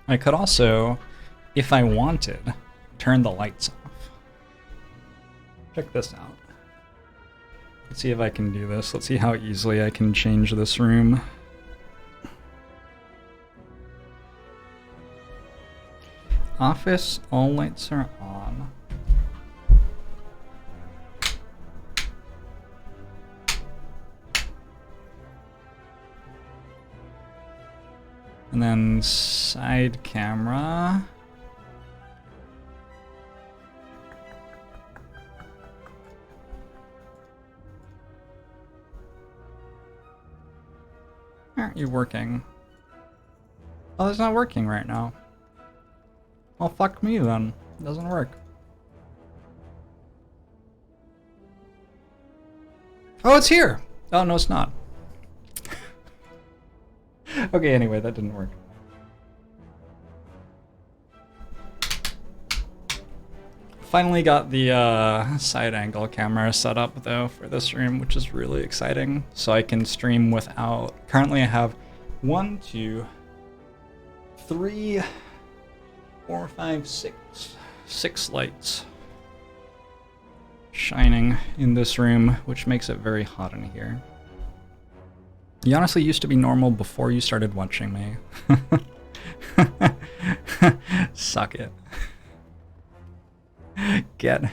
I could also, if I wanted, turn the lights off. Check this out. Let's see if I can do this. Let's see how easily I can change this room. Office, all lights are on. And then side camera. Aren't you working? Oh, it's not working right now. Well, fuck me then. It doesn't work. Oh, it's here! Oh, no, it's not. Okay, anyway, that didn't work. Finally got the side angle camera set up though for this room, which is really exciting. So I can stream without. Currently I have 1, 2, 3, 4, 5, 6 lights shining in this room, which makes it very hot in here. You honestly used to be normal before you started watching me. Suck it. Get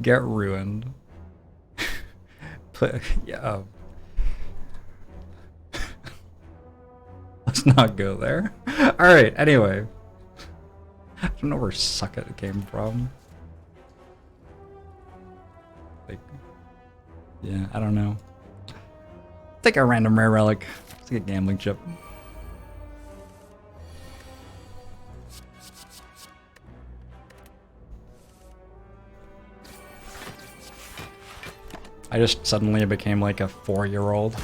ruined. Yeah. Let's not go there. Alright, anyway. I don't know where suck it came from. Like, yeah, I don't know. Take a random rare relic. It's like a gambling chip. I just suddenly became like a 4-year-old.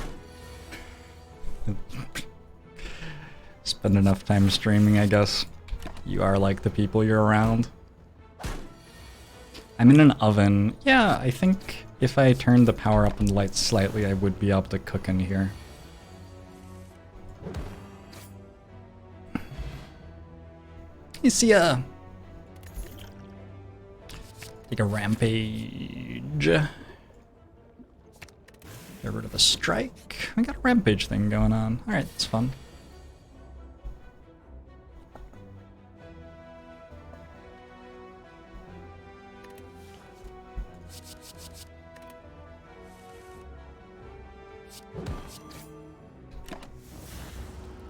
Spend enough time streaming, I guess. You are like the people you're around. I'm in an oven. Yeah, I think if I turned the power up and the lights slightly, I would be able to cook in here. You see like a rampage. Get rid of a strike. We got a rampage thing going on. Alright, it's fun.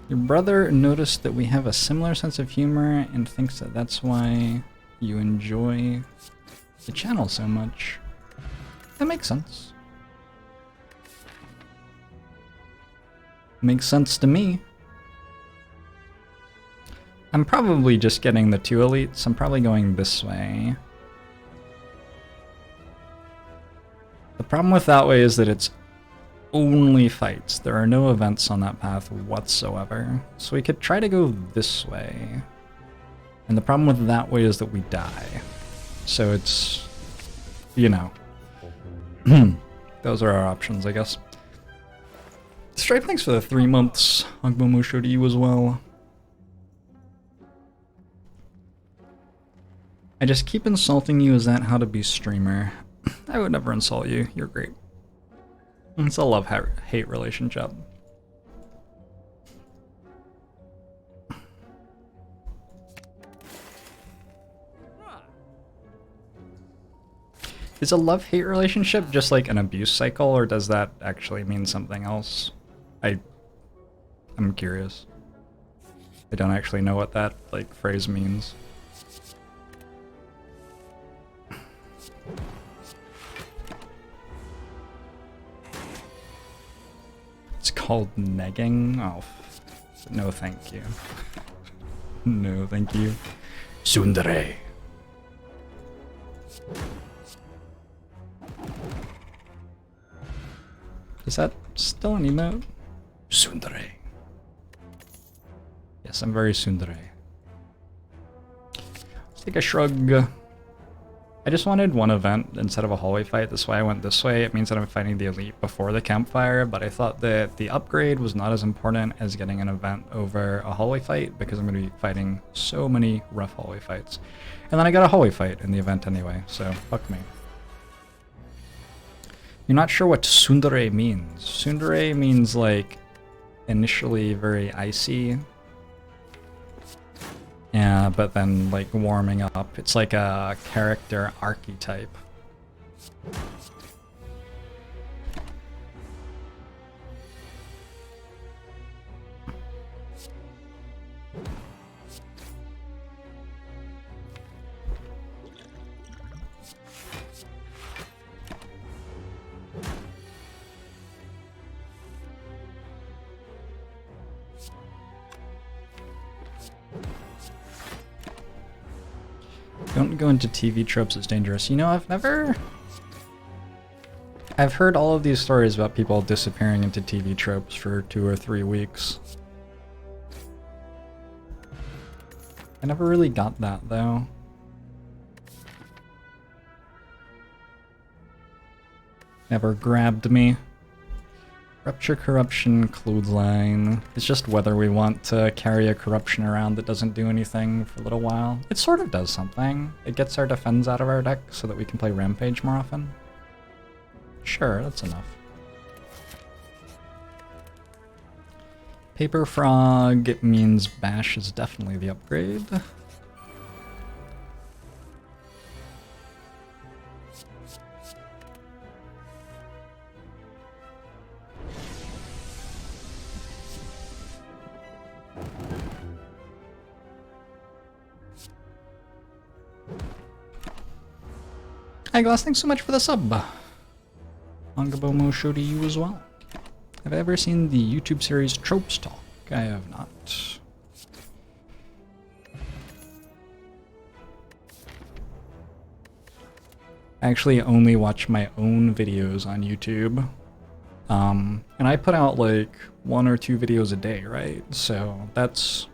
Your brother noticed that we have a similar sense of humor and thinks that that's why you enjoy the channel so much. That makes sense. Makes sense to me. I'm probably just getting the 2 elites. I'm probably going this way. The problem with that way is that it's only fights. There are no events on that path whatsoever. So we could try to go this way. And the problem with that way is that we die. So it's, you know. Those are our options, I guess. Stripe, thanks for the 3 months. Agbomusho to you as well. I just keep insulting you. Is that how to be streamer? I would never insult you. You're great. It's a love-hate relationship. Is a love-hate relationship just like an abuse cycle, or does that actually mean something else? I'm curious. I don't actually know what that like phrase means. It's called negging? Oh, no thank you. No thank you. Tsundere. Is that still an emote? Tsundere. Yes, I'm very tsundere. Let's take a shrug. I just wanted one event instead of a hallway fight. That's why I went this way. It means that I'm fighting the elite before the campfire, but I thought that the upgrade was not as important as getting an event over a hallway fight because I'm going to be fighting so many rough hallway fights. And then I got a hallway fight in the event anyway, so fuck me. You're not sure what tsundere means. Tsundere means like initially very icy. Yeah, but then like warming up. It's like a character archetype. Don't go into TV tropes, it's dangerous. You know, I've heard all of these stories about people disappearing into TV tropes for 2 or 3 weeks. I never really got that, though. Never grabbed me. Rupture, corruption, clothesline. It's just whether we want to carry a corruption around that doesn't do anything for a little while. It sort of does something. It gets our defense out of our deck so that we can play Rampage more often. Sure, that's enough. Paper Frog means Bash is definitely the upgrade. Hi Glass, thanks so much for the sub. Angabomo show to you as well. Have I ever seen the YouTube series Tropes Talk? I have not. I actually only watch my own videos on YouTube. And I put out like 1 or 2 videos a day, right? So that's,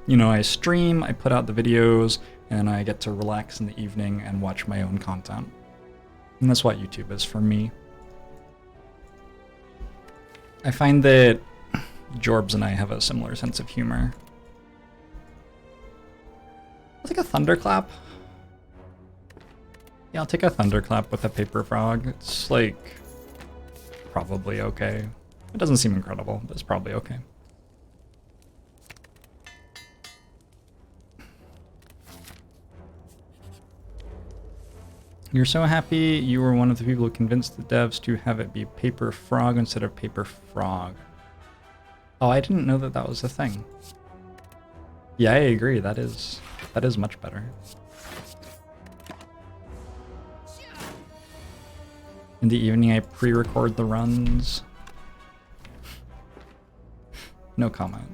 you know, I stream, I put out the videos, and I get to relax in the evening and watch my own content. And that's what YouTube is for me. I find that Jorbs and I have a similar sense of humor. I'll take a thunderclap. Yeah, I'll take a thunderclap with a paper frog. It's like probably okay. It doesn't seem incredible, but it's probably okay. You're so happy you were one of the people who convinced the devs to have it be paper frog instead of paper frog. Oh, I didn't know that that was a thing. Yeah, I agree. That is much better. In the evening, I pre-record the runs. No comment.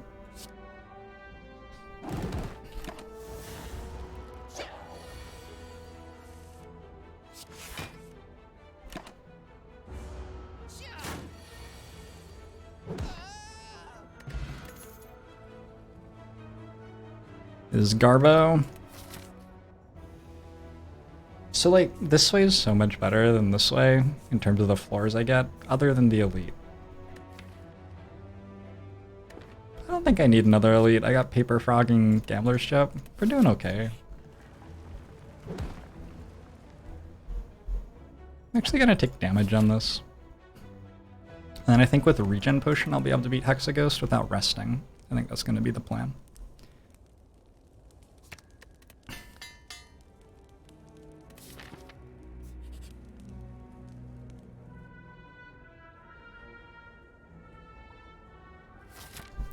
Is Garbo. So like, this way is so much better than this way in terms of the floors I get, other than the elite. I don't think I need another elite. I got Paper Frog and Gambler's Chip. We're doing okay. I'm actually gonna take damage on this. And then I think with a regen potion I'll be able to beat Hexaghost without resting. I think that's gonna be the plan.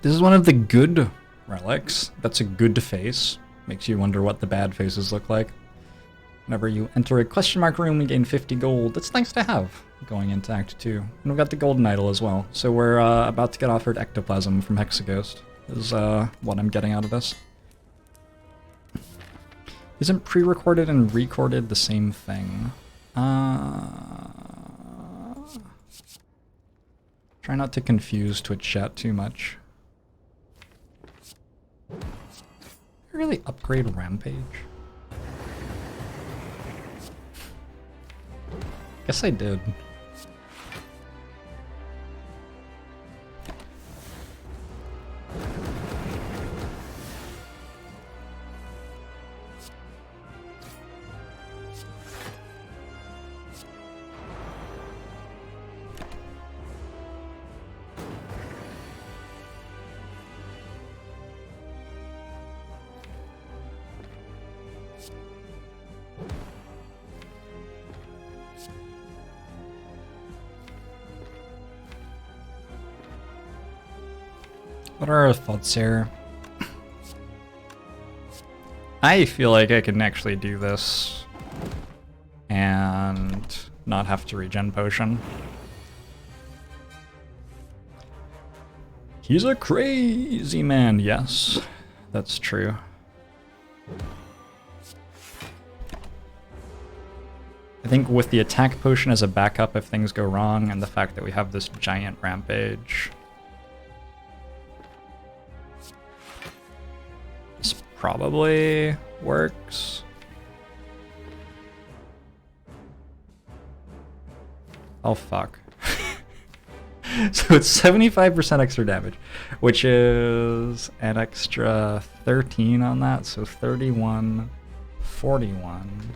This is one of the good relics. That's a good face. Makes you wonder what the bad faces look like. Whenever you enter a question mark room, you gain 50 gold. That's nice to have going into Act 2. And we've got the golden idol as well. So we're about to get offered ectoplasm from Hexaghost. Is what I'm getting out of this. Isn't pre-recorded and recorded the same thing? Try not to confuse Twitch chat too much. Really upgrade Rampage? Guess I did. What are our thoughts here? I feel like I can actually do this and not have to regen potion. He's a crazy man, yes, that's true. I think with the attack potion as a backup if things go wrong, and the fact that we have this giant rampage, this probably works. Oh fuck. So it's 75% extra damage, which is an extra 13 on that, so 31, 41.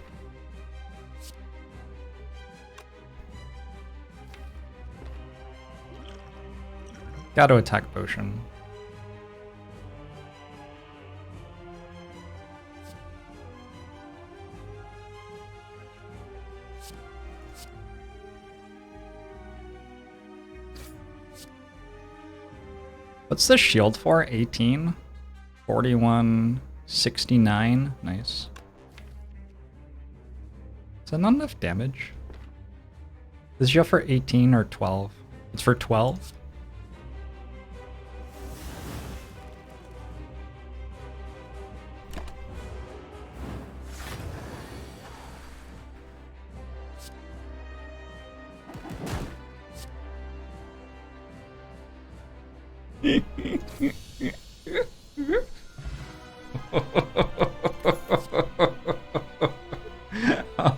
Gotta attack potion. What's the shield for? 18? 41, 69. Nice. Is that not enough damage? Is it shield for 18 or 12? It's for 12?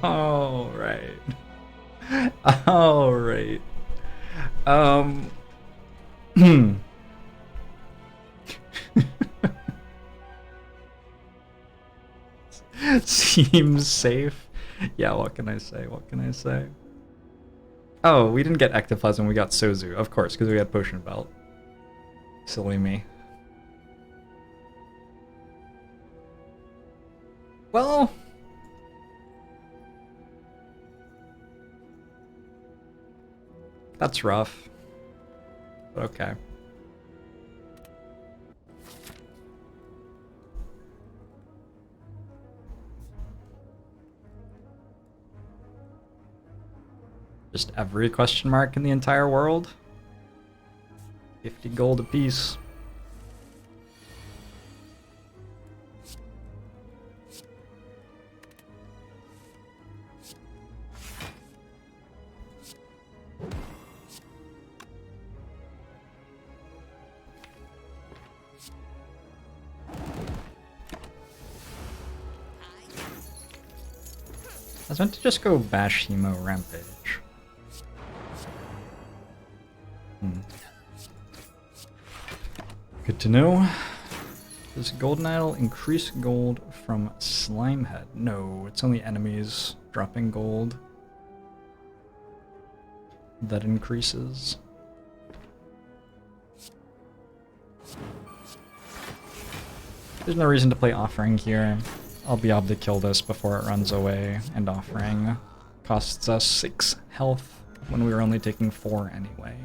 All right. All right. Seems safe. Yeah, what can I say? What can I say? Oh, we didn't get ectoplasm, we got Sozu, of course, because we had potion belt. Silly me. Well, that's rough. But okay. Just every question mark in the entire world. 50 gold apiece. I was meant to just go bash Hemo Rampage. Good to know. Does Golden Idol increase gold from Slime Head? No, it's only enemies dropping gold that increases. There's no reason to play Offering here. I'll be able to kill this before it runs away, and Offering costs us 6 health when we were only taking 4 anyway.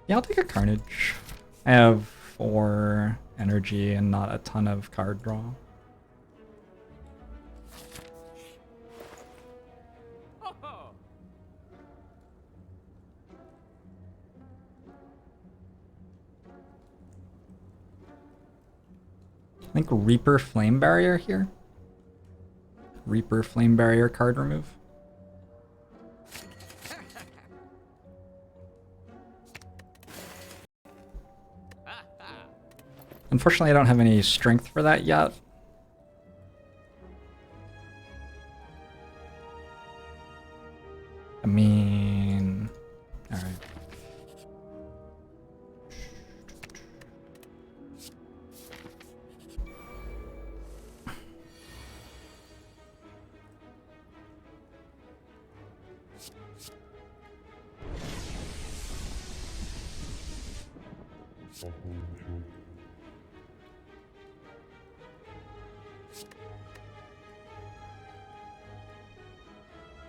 Yeah, I'll take a Carnage. I have 4 energy and not a ton of card draw. I think Reaper Flame Barrier here. Reaper Flame Barrier card remove. Unfortunately, I don't have any strength for that yet.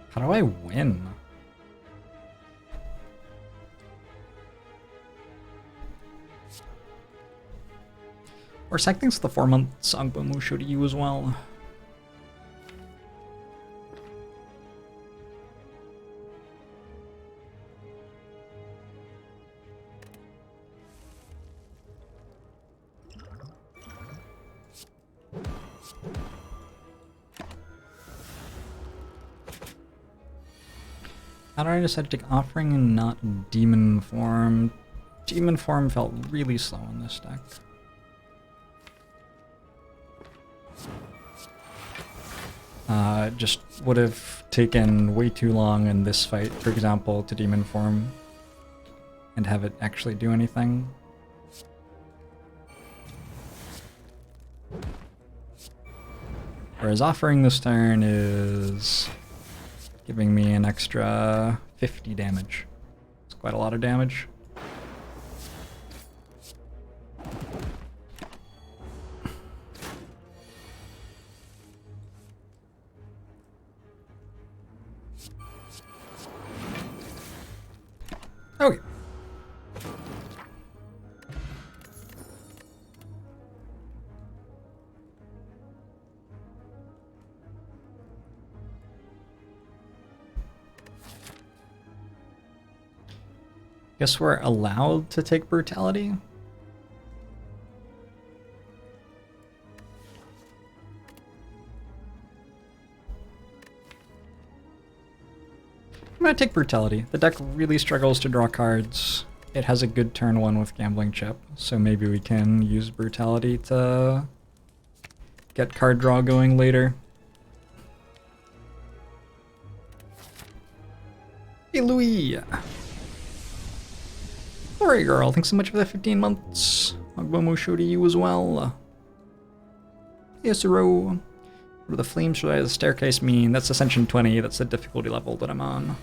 How do I win? Or sec thanks for the 4 months Agbomu show to you as well. How did I decide to take offering and not demon form? Demon form felt really slow in this deck. Just would have taken way too long in this fight, for example, to demon form and have it actually do anything. Whereas offering this turn is giving me an extra 50 damage. It's quite a lot of damage. Okay. Guess we're allowed to take brutality? I'm gonna take brutality. The deck really struggles to draw cards. It has a good turn one with gambling chip, so maybe we can use brutality to get card draw going later. Hey Louis! Sorry girl, thanks so much for the 15 months. Magbomo show to you as well. Yes, Ro. What do the flames should I the staircase mean? That's Ascension 20, that's the difficulty level that I'm on.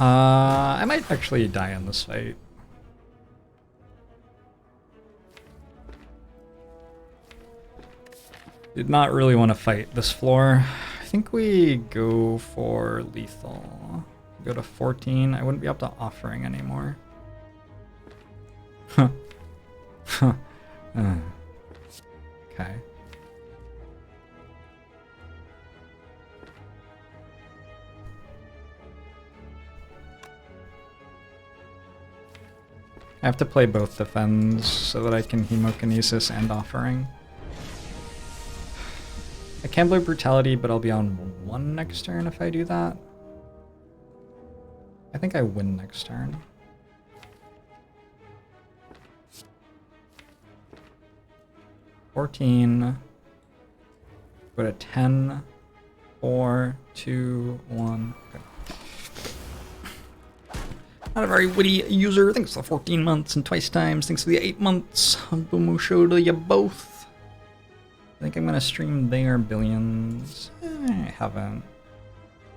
I might actually die in this fight. Did not really want to fight this floor. I think we go for lethal. Go to 14. I wouldn't be up to offering anymore. Huh. Okay. I have to play both defends so that I can hemokinesis and offering. I can play brutality, but I'll be on 1 next turn if I do that. I think I win next turn. $14. Go to 10, 4, 2, 1. Okay. Not a very witty user. Thanks for the 14 months and twice times. Thanks for the 8 months. Boom show to you both. I think I'm gonna stream their billions. I haven't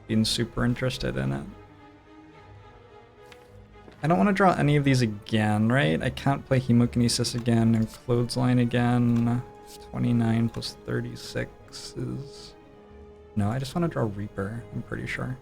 been super interested in it. I don't want to draw any of these again, right? I can't play hemokinesis again and clothesline again. 29 plus 36 is... No, I just want to draw Reaper, I'm pretty sure.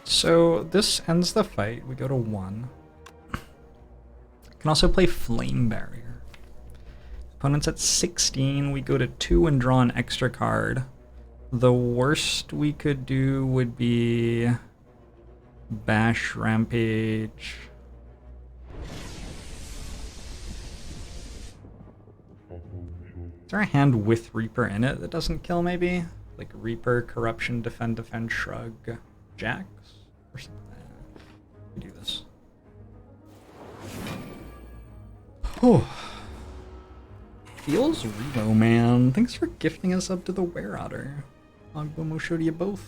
So this ends the fight. We go to 1. Can also play Flame Barrier. Opponent's at 16. We go to 2 and draw an extra card. The worst we could do would be Bash Rampage. Is there a hand with Reaper in it that doesn't kill, maybe? Like Reaper, Corruption, Defend, Defend, Shrug, Jacks? Or something. We do this. Oh. Feels Revo, man. Thanks for gifting us up to the Were Otter. Ogbomo showed you both.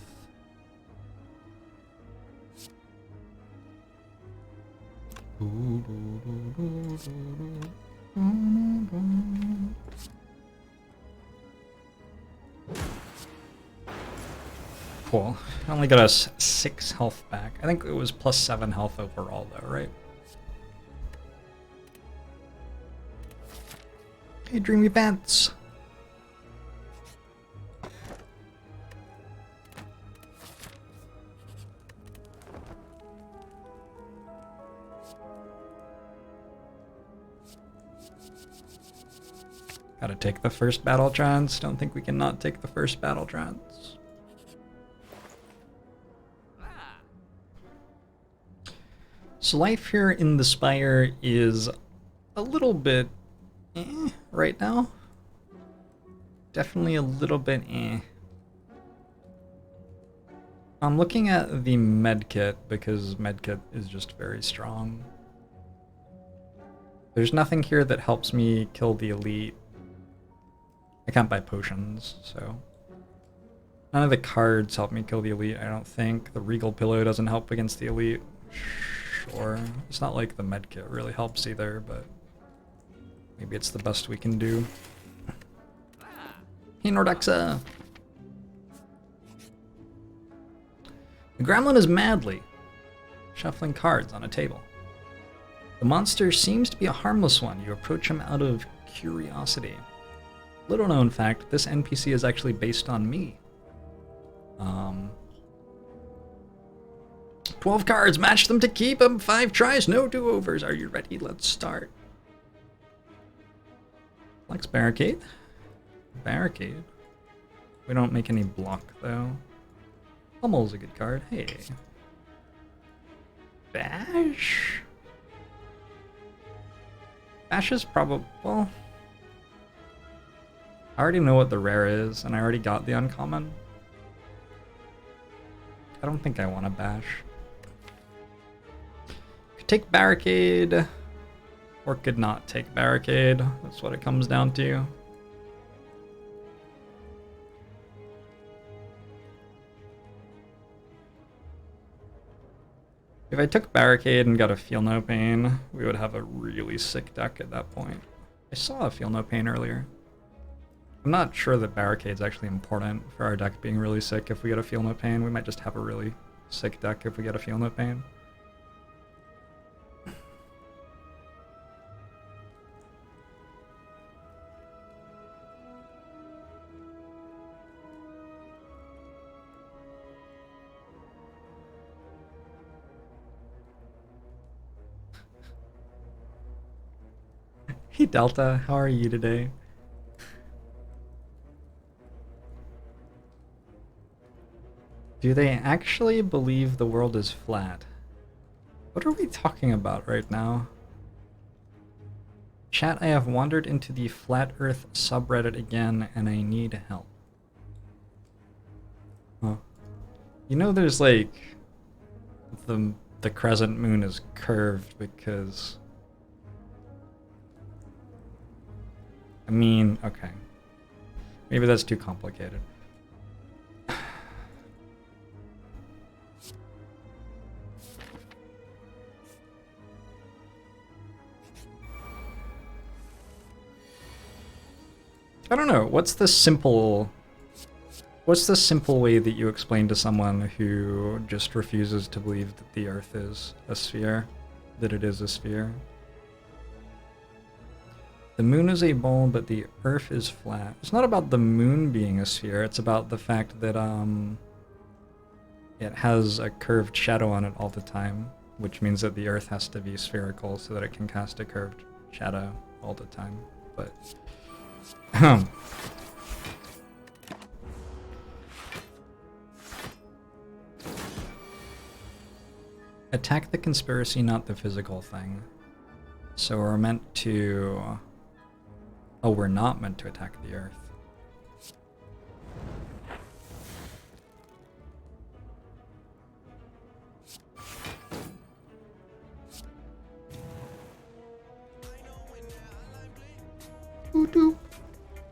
Cool. Only got us 6 health back. I think it was plus 7 health overall, though, right? Hey, Dreamy Pants. Gotta take the first battle trance. Don't think we can not take the first battle trance. So life here in the Spire is a little bit right now. Definitely a little bit I'm looking at the medkit because medkit is just very strong. There's nothing here that helps me kill the elite. I can't buy potions, so none of the cards help me kill the elite, I don't think. The Regal Pillow doesn't help against the elite. Sure. It's not like the medkit really helps either, but maybe it's the best we can do. Hey, Nordexa! The gremlin is madly shuffling cards on a table. The monster seems to be a harmless one. You approach him out of curiosity. Little known fact, this NPC is actually based on me. 12 cards, match them to keep them. 5 tries, no do-overs. Are you ready? Let's start. Flex Barricade. Barricade. We don't make any block, though. Hummel's a good card. Hey. Bash? Bash is probably... well... I already know what the rare is, and I already got the uncommon. I don't think I want to bash. Could take Barricade, or could not take Barricade. That's what it comes down to. If I took Barricade and got a Feel No Pain, we would have a really sick deck at that point. I saw a Feel No Pain earlier. I'm not sure that Barricade's actually important for our deck being really sick if we get a Feel No Pain. We might just have a really sick deck if we get a Feel No Pain. Hey Delta, how are you today? Do they actually believe the world is flat? What are we talking about right now? Chat, I have wandered into the Flat Earth subreddit again and I need help. Huh. You know there's like... the crescent moon is curved because... I mean, okay. Maybe that's too complicated. I don't know, what's the simple way that you explain to someone who just refuses to believe that the Earth is a sphere, that it is a sphere? The moon is a ball, but the Earth is flat. It's not about the moon being a sphere, it's about the fact that it has a curved shadow on it all the time, which means that the Earth has to be spherical so that it can cast a curved shadow all the time. But attack the conspiracy, not the physical thing. So we're meant to Oh, we're not meant to attack the Earth. Voodoo.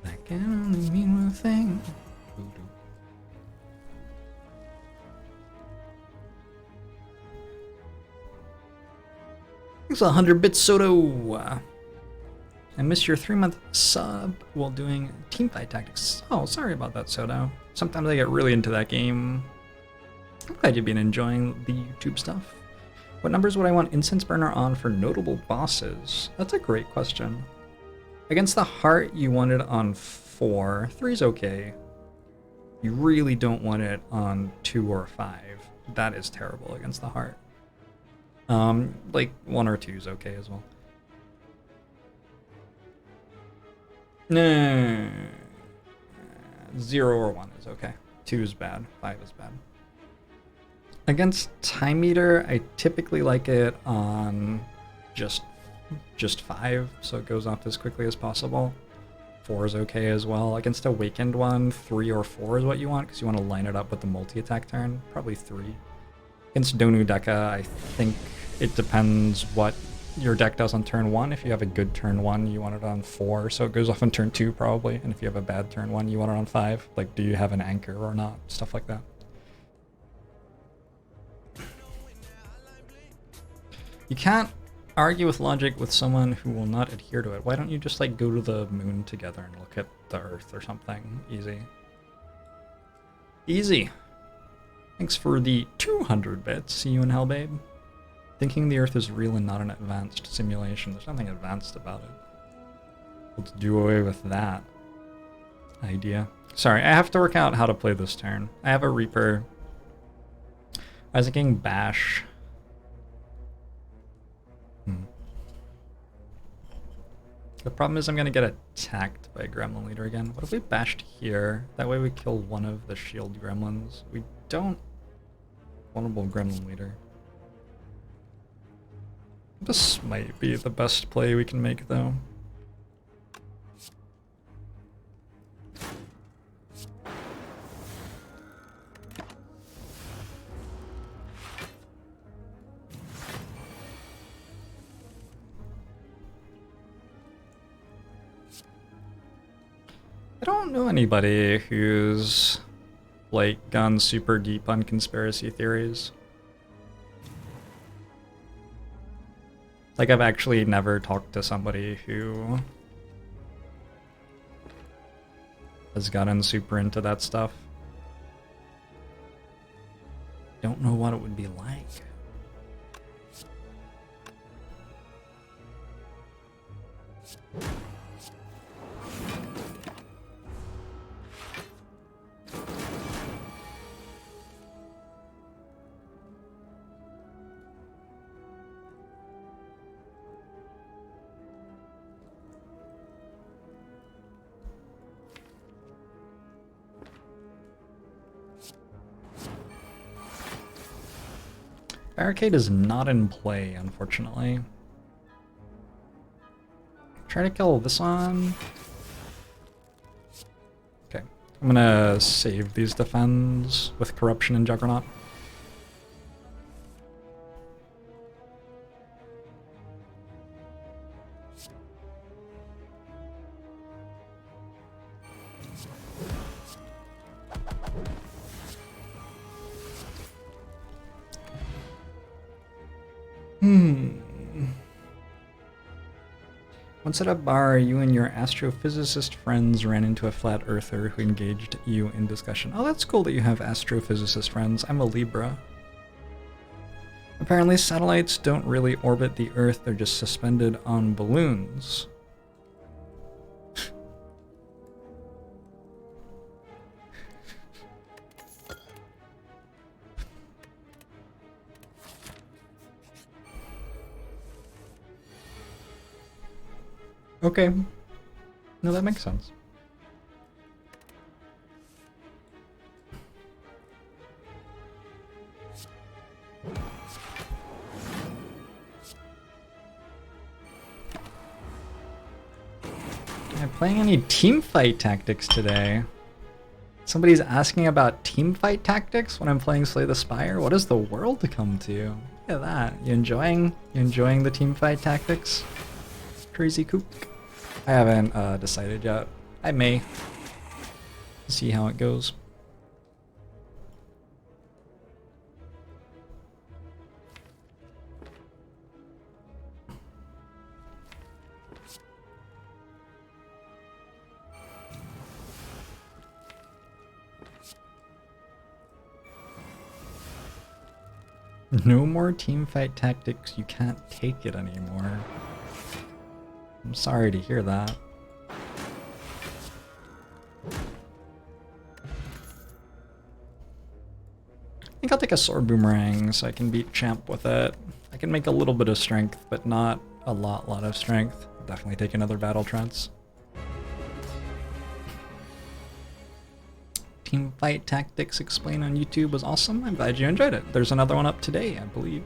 That can only mean one thing. Voodoo. Thanks 100 bits, Soto. I missed your 3-month sub while doing teamfight tactics. Oh, sorry about that, Soto. Sometimes I get really into that game. I'm glad you've been enjoying the YouTube stuff. What numbers would I want Incense Burner on for notable bosses? That's a great question. Against the Heart, you want it on 4. 3's okay. You really don't want it on 2 or 5. That is terrible against the Heart. Like 1 or 2 is okay as well. No. 0 or 1 is okay. 2 is bad. 5 is bad. Against Time Eater, I typically like it on just 5, so it goes off as quickly as possible. 4 is okay as well. Against Awakened one, 3 or 4 is what you want, because you want to line it up with the multi-attack turn. Probably 3. Against Donu Deka, I think it depends what your deck does on turn 1. If you have a good turn 1, you want it on 4, so it goes off on turn 2 probably. And if you have a bad turn 1, you want it on 5. Like, do you have an anchor or not? Stuff like that. You can't argue with logic with someone who will not adhere to it. Why don't you just like go to the moon together and look at the Earth or something? Easy. Easy. Thanks for the 200 bits. See you in hell, babe. Thinking the Earth is real and not an advanced simulation. There's nothing advanced about it. Let's do away with that idea. Sorry, I have to work out how to play this turn. I have a Reaper. I was thinking Bash. The problem is I'm going to get attacked by a Gremlin Leader again. What if we bashed here? That way we kill one of the shield gremlins. We don't... Vulnerable Gremlin Leader. This might be the best play we can make, though. I don't know anybody who's, like, gone super deep on conspiracy theories. Like, I've actually never talked to somebody who has gotten super into that stuff. Don't know what it would be like. Barricade is not in play, unfortunately. Try to kill this one. Okay, I'm gonna save these defends with Corruption and Juggernaut. Once at a bar, you and your astrophysicist friends ran into a flat earther who engaged you in discussion. Oh, that's cool that you have astrophysicist friends. I'm a Libra. Apparently satellites don't really orbit the Earth, they're just suspended on balloons. Okay. No, that makes sense. Am I playing any teamfight tactics today? Somebody's asking about teamfight tactics when I'm playing Slay the Spire? What is the world to come to? Look at that. You enjoying the teamfight tactics? Crazy kook. I haven't decided yet. I may. See how it goes. No more teamfight tactics, you can't take it anymore. I'm sorry to hear that. I think I'll take a sword boomerang so I can beat champ with it. I can make a little bit of strength, but not a lot of strength. Definitely take another battle trance. Teamfight Tactics Explained on YouTube was awesome. I'm glad you enjoyed it. There's another one up today, I believe.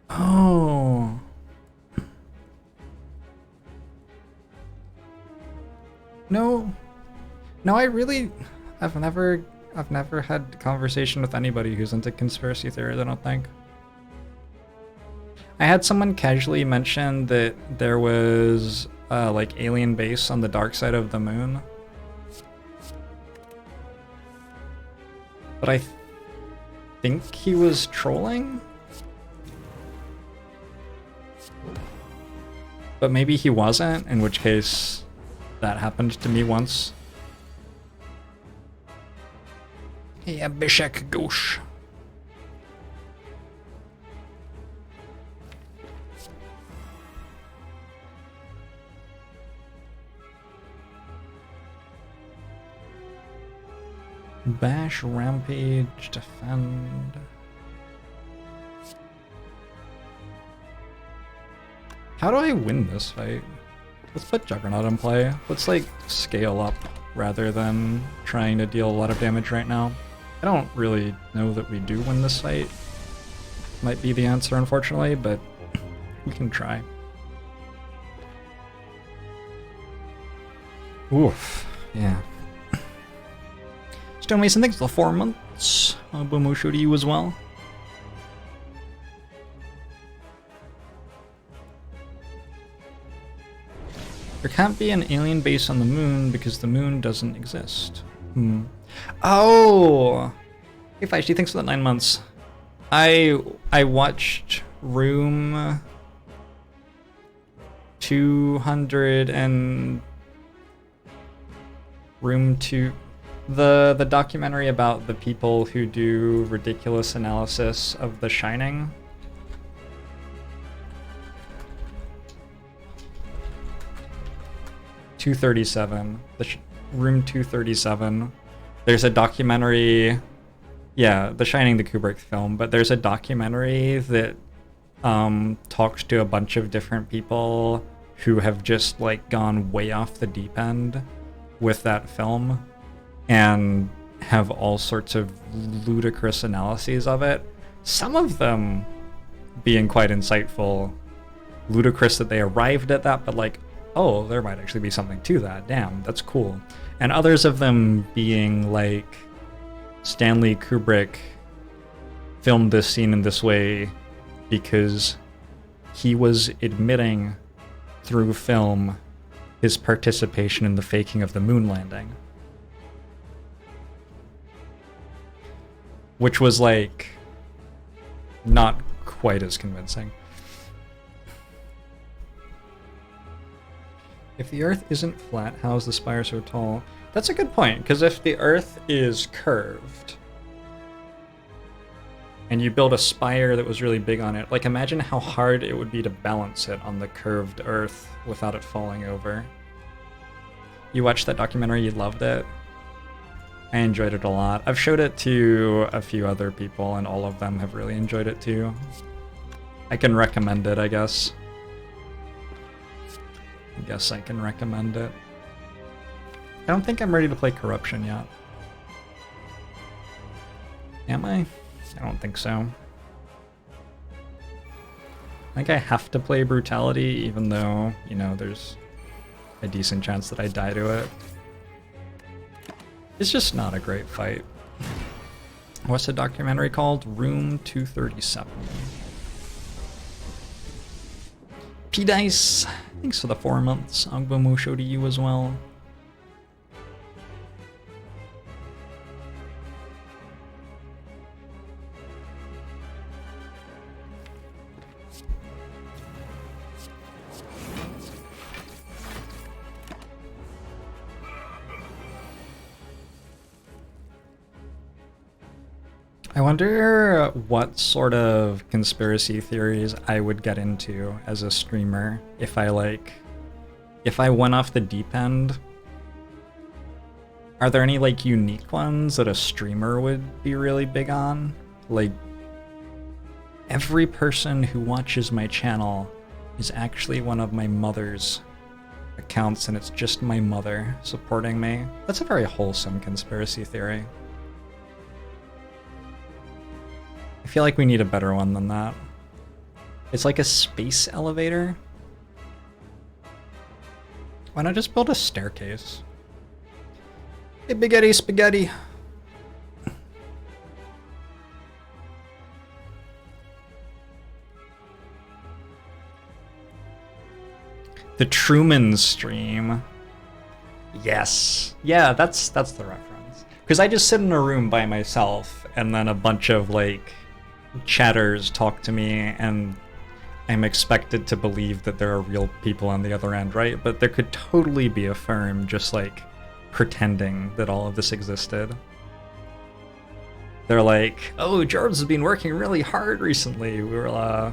Oh. No. No, I've never had a conversation with anybody who's into conspiracy theories, I don't think. I had someone casually mention that there was like alien base on the dark side of the moon. But I think he was trolling? But maybe he wasn't, in which case that happened to me once. Yeah, Bishek Gauche. Bash, rampage, defend. How do I win this fight? Let's put Juggernaut in play. Let's like scale up rather than trying to deal a lot of damage right now. I don't really know that we do win this fight. Might be the answer, unfortunately, but we can try. Oof, yeah. Stonemason, thanks for the 4 months. Bomo show to you as well. There can't be an alien base on the moon because the moon doesn't exist. Oh! Hey Feisty, thanks for the 9 months. I watched Room 200 and Room 2... The documentary about the people who do ridiculous analysis of The Shining. Room 237. There's a documentary, yeah, The Shining, the Kubrick film, but there's a documentary that talks to a bunch of different people who have just like gone way off the deep end with that film and have all sorts of ludicrous analyses of it. Some of them being quite insightful, ludicrous that they arrived at that, but like, oh, there might actually be something to that. Damn, that's cool. And others of them being like, Stanley Kubrick filmed this scene in this way because he was admitting through film his participation in the faking of the moon landing. Which was like, not quite as convincing. If the Earth isn't flat, how is the Spire so tall? That's a good point, because if the Earth is curved, and you build a spire that was really big on it, like imagine how hard it would be to balance it on the curved Earth without it falling over. You watched that documentary, you loved it? I enjoyed it a lot. I've showed it to a few other people, and all of them have really enjoyed it too. I can recommend it, I guess. I can recommend it. I don't think I'm ready to play Corruption yet. Am I? I don't think so. I think I have to play Brutality, even though, you know, there's a decent chance that I die to it. It's just not a great fight. What's the documentary called? Room 237. P-Dice, thanks for the 4 months. Agbomusho to you as well. I wonder what sort of conspiracy theories I would get into as a streamer if I went off the deep end. Are there any like unique ones that a streamer would be really big on? Like, every person who watches my channel is actually one of my mother's accounts, and it's just my mother supporting me. That's a very wholesome conspiracy theory. I feel like we need a better one than that. It's like a space elevator. Why not just build a staircase? Hey, Spaghetti, spaghetti. The Truman stream. Yes. Yeah, that's the reference. Because I just sit in a room by myself, and then a bunch of like chatters talk to me, and I'm expected to believe that there are real people on the other end, right? But there could totally be a firm just like pretending that all of this existed. They're like, oh, Jorbs has been working really hard recently. We'll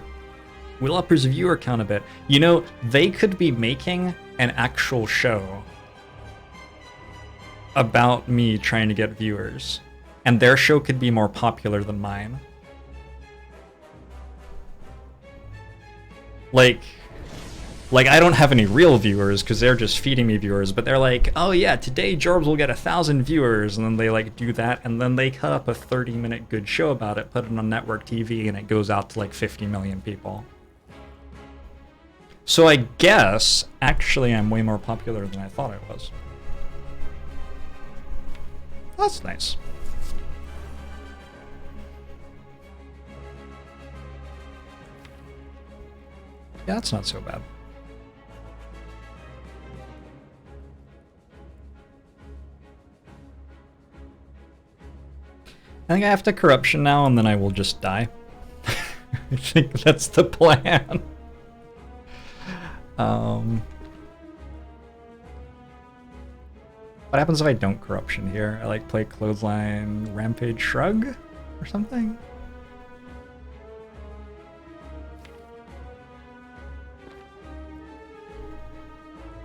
up his viewer count a bit. You know, they could be making an actual show about me trying to get viewers, and their show could be more popular than mine. Like I don't have any real viewers because they're just feeding me viewers, but they're like, oh yeah, today Jorbs will get 1,000 viewers, and then they like do that, and then they cut up a 30-minute good show about it, put it on network TV, and it goes out to like 50 million people. So I guess, actually, I'm way more popular than I thought I was. That's nice. Yeah, that's not so bad. I think I have to corruption now, and then I will just die. I think that's the plan. What happens if I don't corruption here? I like play clothesline, rampage, shrug, or something?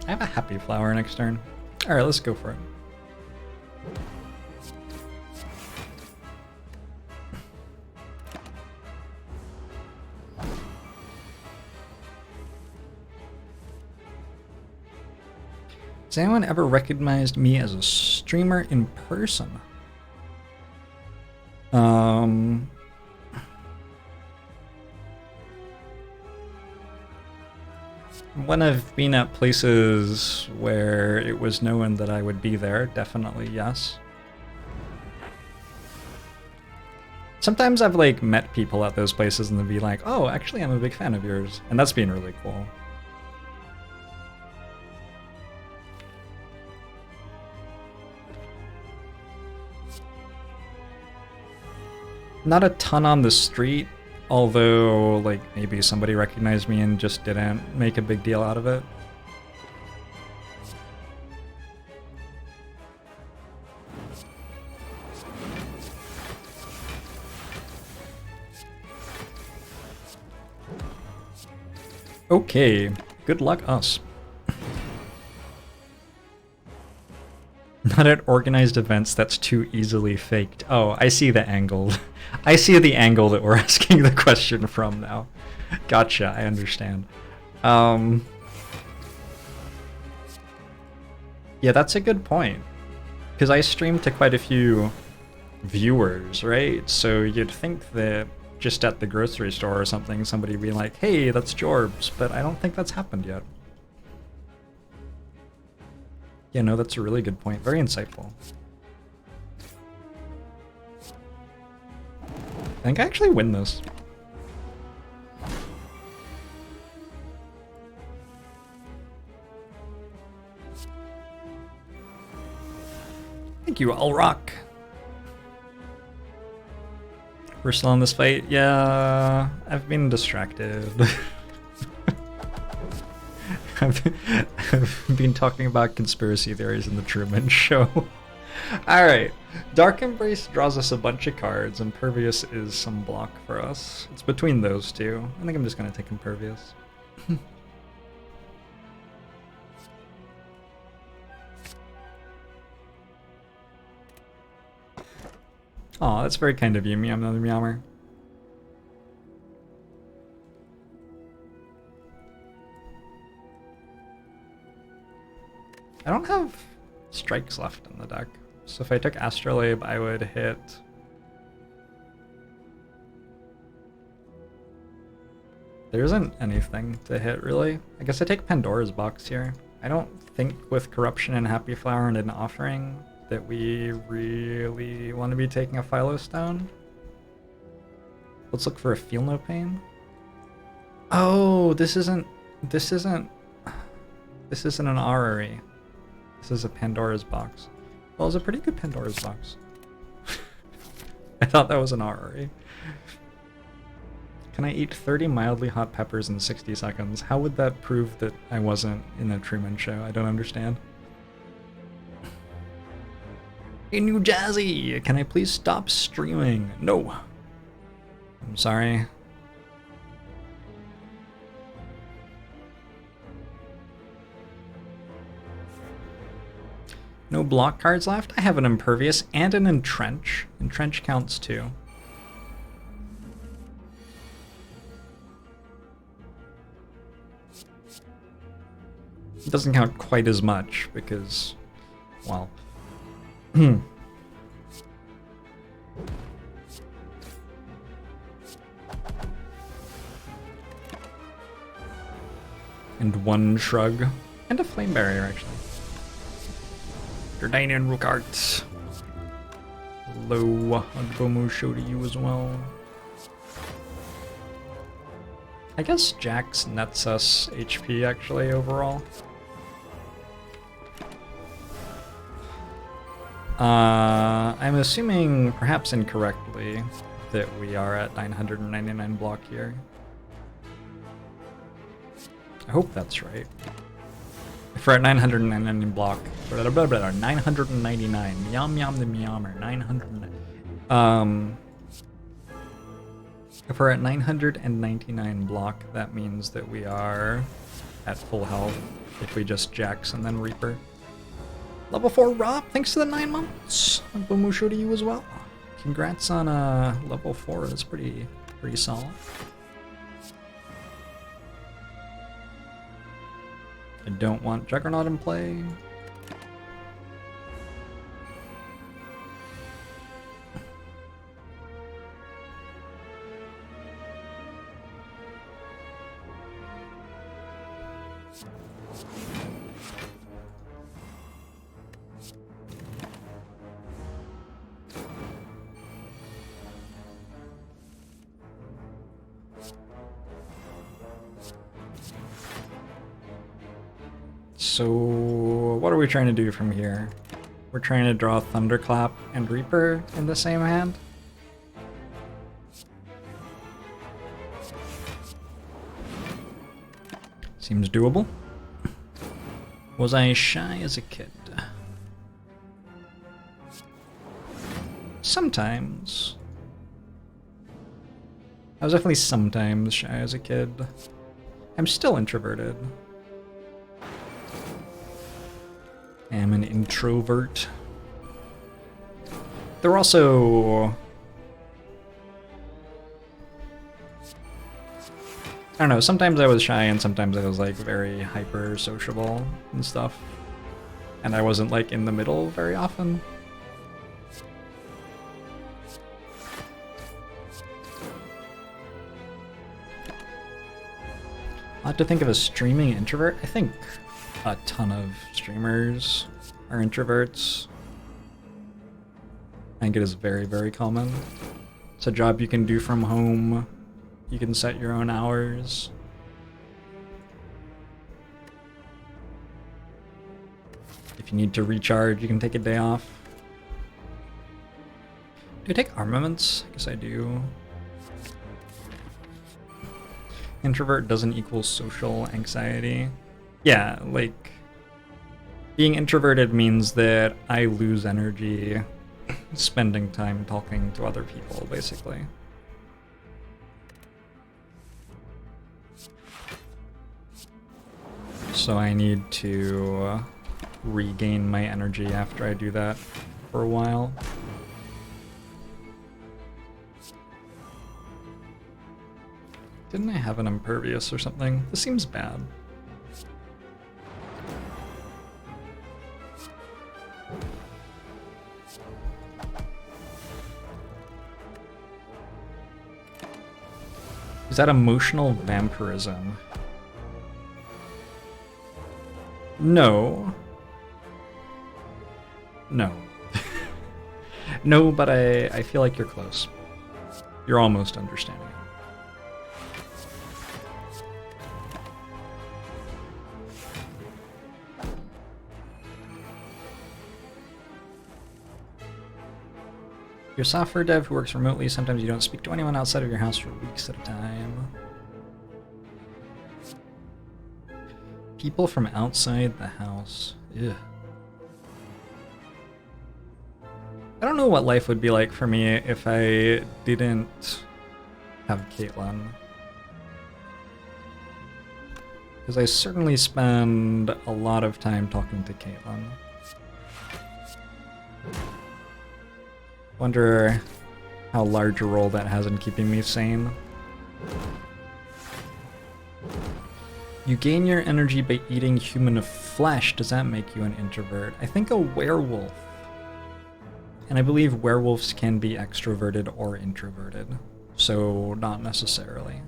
I have a happy flower next turn. Alright, let's go for it. Has anyone ever recognized me as a streamer in person? When I've been at places where it was known that I would be there, definitely yes. Sometimes I've like met people at those places and they'll be like, oh, actually I'm a big fan of yours. And that's been really cool. Not a ton on the street, although like maybe somebody recognized me and just didn't make a big deal out of it. Okay, good luck us. Not at organized events, that's too easily faked. Oh, I see the angle. I see the angle that we're asking the question from now. Gotcha, I understand. Yeah, that's a good point. Because I stream to quite a few viewers, right? So you'd think that just at the grocery store or something, somebody be like, hey, that's Jorbs, but I don't think that's happened yet. Yeah, no, that's a really good point. Very insightful. I think I actually win this. Thank you, I'll rock. We're still in this fight? Yeah, I've been distracted. I've been talking about conspiracy theories in the Truman Show. Alright, Dark Embrace draws us a bunch of cards. Impervious is some block for us. It's between those two. I think I'm just going to take Impervious. Aw, that's very kind of you, Meow Meow Meowmer. I don't have strikes left in the deck, so if I took Astrolabe, I would hit... There isn't anything to hit, really. I guess I take Pandora's Box here. I don't think with Corruption and Happy Flower and an Offering that we really want to be taking a Philo Stone. Let's look for a Feel No Pain. Oh, this isn't an Orrery. This is a Pandora's Box. Well, it's a pretty good Pandora's Box. I thought that was an Orrery. Can I eat 30 mildly hot peppers in 60 seconds? How would that prove that I wasn't in the Truman Show? I don't understand. Hey, New Jazzy! Can I please stop streaming? No. I'm sorry. No block cards left? I have an Impervious and an Entrench. Entrench counts too. It doesn't count quite as much because, well... And one Shrug. And a Flame Barrier, actually. Jordanian Rookart. Hello, Bomu show to you as well. I guess Jax nets us HP, actually, overall. I'm assuming, perhaps incorrectly, that we are at 999 block here. I hope that's right. If we're at 999 block, 999, Meow Meow the Meowmer, 999. If we're at 999 block, that means that we are at full health if we just Jax and then Reaper. Level 4 Rob, thanks to the 9 months. Bomusho to you as well. Congrats on level 4, that's pretty solid. I don't want Juggernaut in play. So, what are we trying to do from here? We're trying to draw Thunderclap and Reaper in the same hand? Seems doable. Was I shy as a kid? Sometimes. I was definitely sometimes shy as a kid. I'm still introverted. I'm an introvert. There were also... I don't know, sometimes I was shy and sometimes I was like very hyper sociable and stuff. And I wasn't like in the middle very often. I'll have to think of a streaming introvert. I think a ton of streamers are introverts. I think it is very, very common. It's a job you can do from home. You can set your own hours. If you need to recharge, you can take a day off. Do I take armaments? I guess I do. Introvert doesn't equal social anxiety. Yeah, like, being introverted means that I lose energy spending time talking to other people, basically. So I need to regain my energy after I do that for a while. Didn't I have an impervious or something? This seems bad. Is that emotional vampirism? No. No. No, but I feel like you're close. You're almost understanding it. You're a software dev who works remotely. Sometimes you don't speak to anyone outside of your house for weeks at a time. People from outside the house. Ugh. I don't know what life would be like for me if I didn't have Caitlin. Because I certainly spend a lot of time talking to Caitlin. Wonder how large a role that has in keeping me sane. You gain your energy by eating human flesh. Does that make you an introvert? I think a werewolf. And I believe werewolves can be extroverted or introverted. So, not necessarily.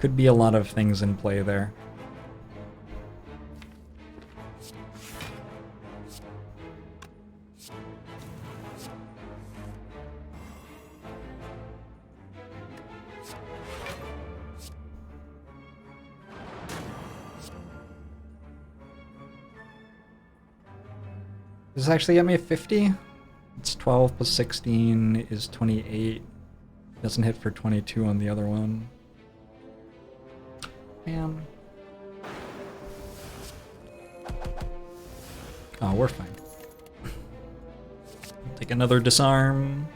Could be a lot of things in play there. Does this actually get me a 50? It's 12 plus 16 is 28. Doesn't hit for 22 on the other one. Man. Oh, we're fine. Take another disarm.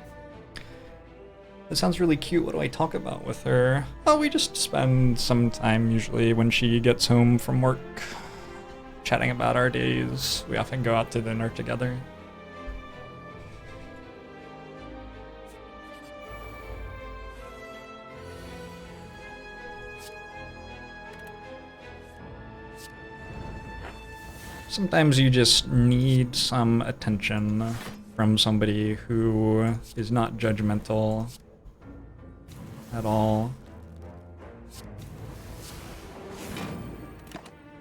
That sounds really cute. What do I talk about with her? Oh, we just spend some time usually when she gets home from work, chatting about our days. We often go out to dinner together. Sometimes you just need some attention from somebody who is not judgmental at all.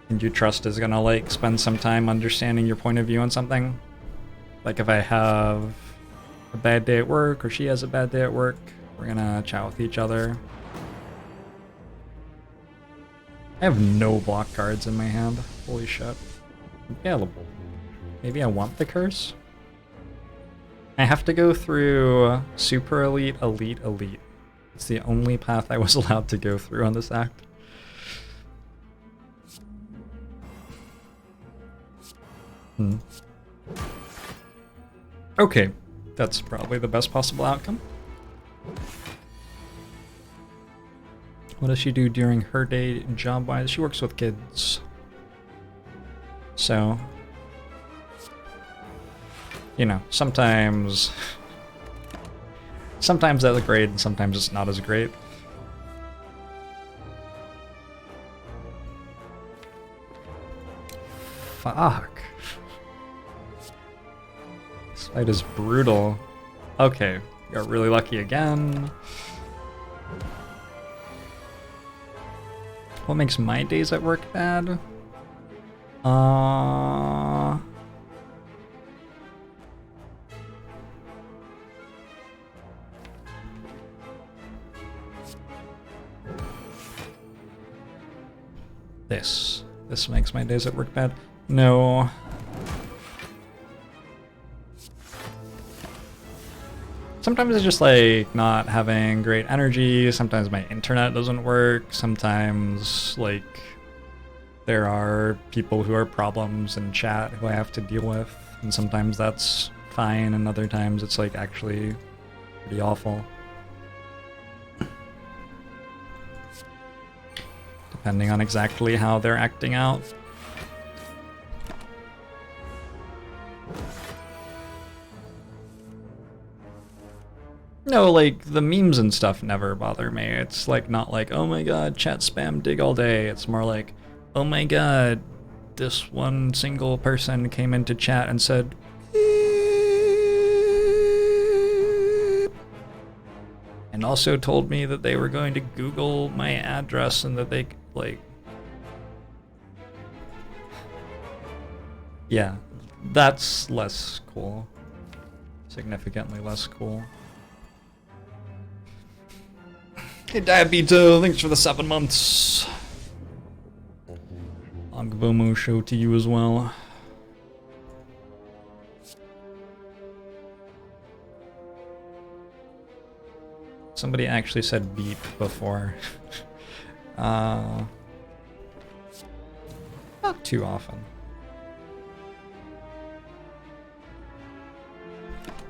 And you trust is gonna like spend some time understanding your point of view on something. Like if I have a bad day at work or she has a bad day at work, we're gonna chat with each other. I have no block cards in my hand. Holy shit. Available. Maybe I want the curse? I have to go through super elite, elite, elite. It's the only path I was allowed to go through on this act. Okay, that's probably the best possible outcome. What does she do during her day job-wise? She works with kids. So, you know, sometimes that's great and sometimes it's not as great. Fuck. This fight is brutal. Okay, Got really lucky again. What makes my days at work bad? This makes my days at work bad. No. Sometimes it's just like not having great energy. Sometimes my internet doesn't work. Sometimes like there are people who are problems in chat who I have to deal with. And sometimes that's fine. And other times it's like actually pretty awful. Depending on exactly how they're acting out. No, like, the memes and stuff never bother me. It's like not like, oh my god, chat spam dig all day. It's more like, oh my god, this one single person came into chat and said, beep, and also told me that they were going to Google my address and that they, like... Yeah, that's less cool. Significantly less cool. Hey Diabito, thanks for the 7 months. Angbomo show to you as well. Somebody actually said beep before. Not too often.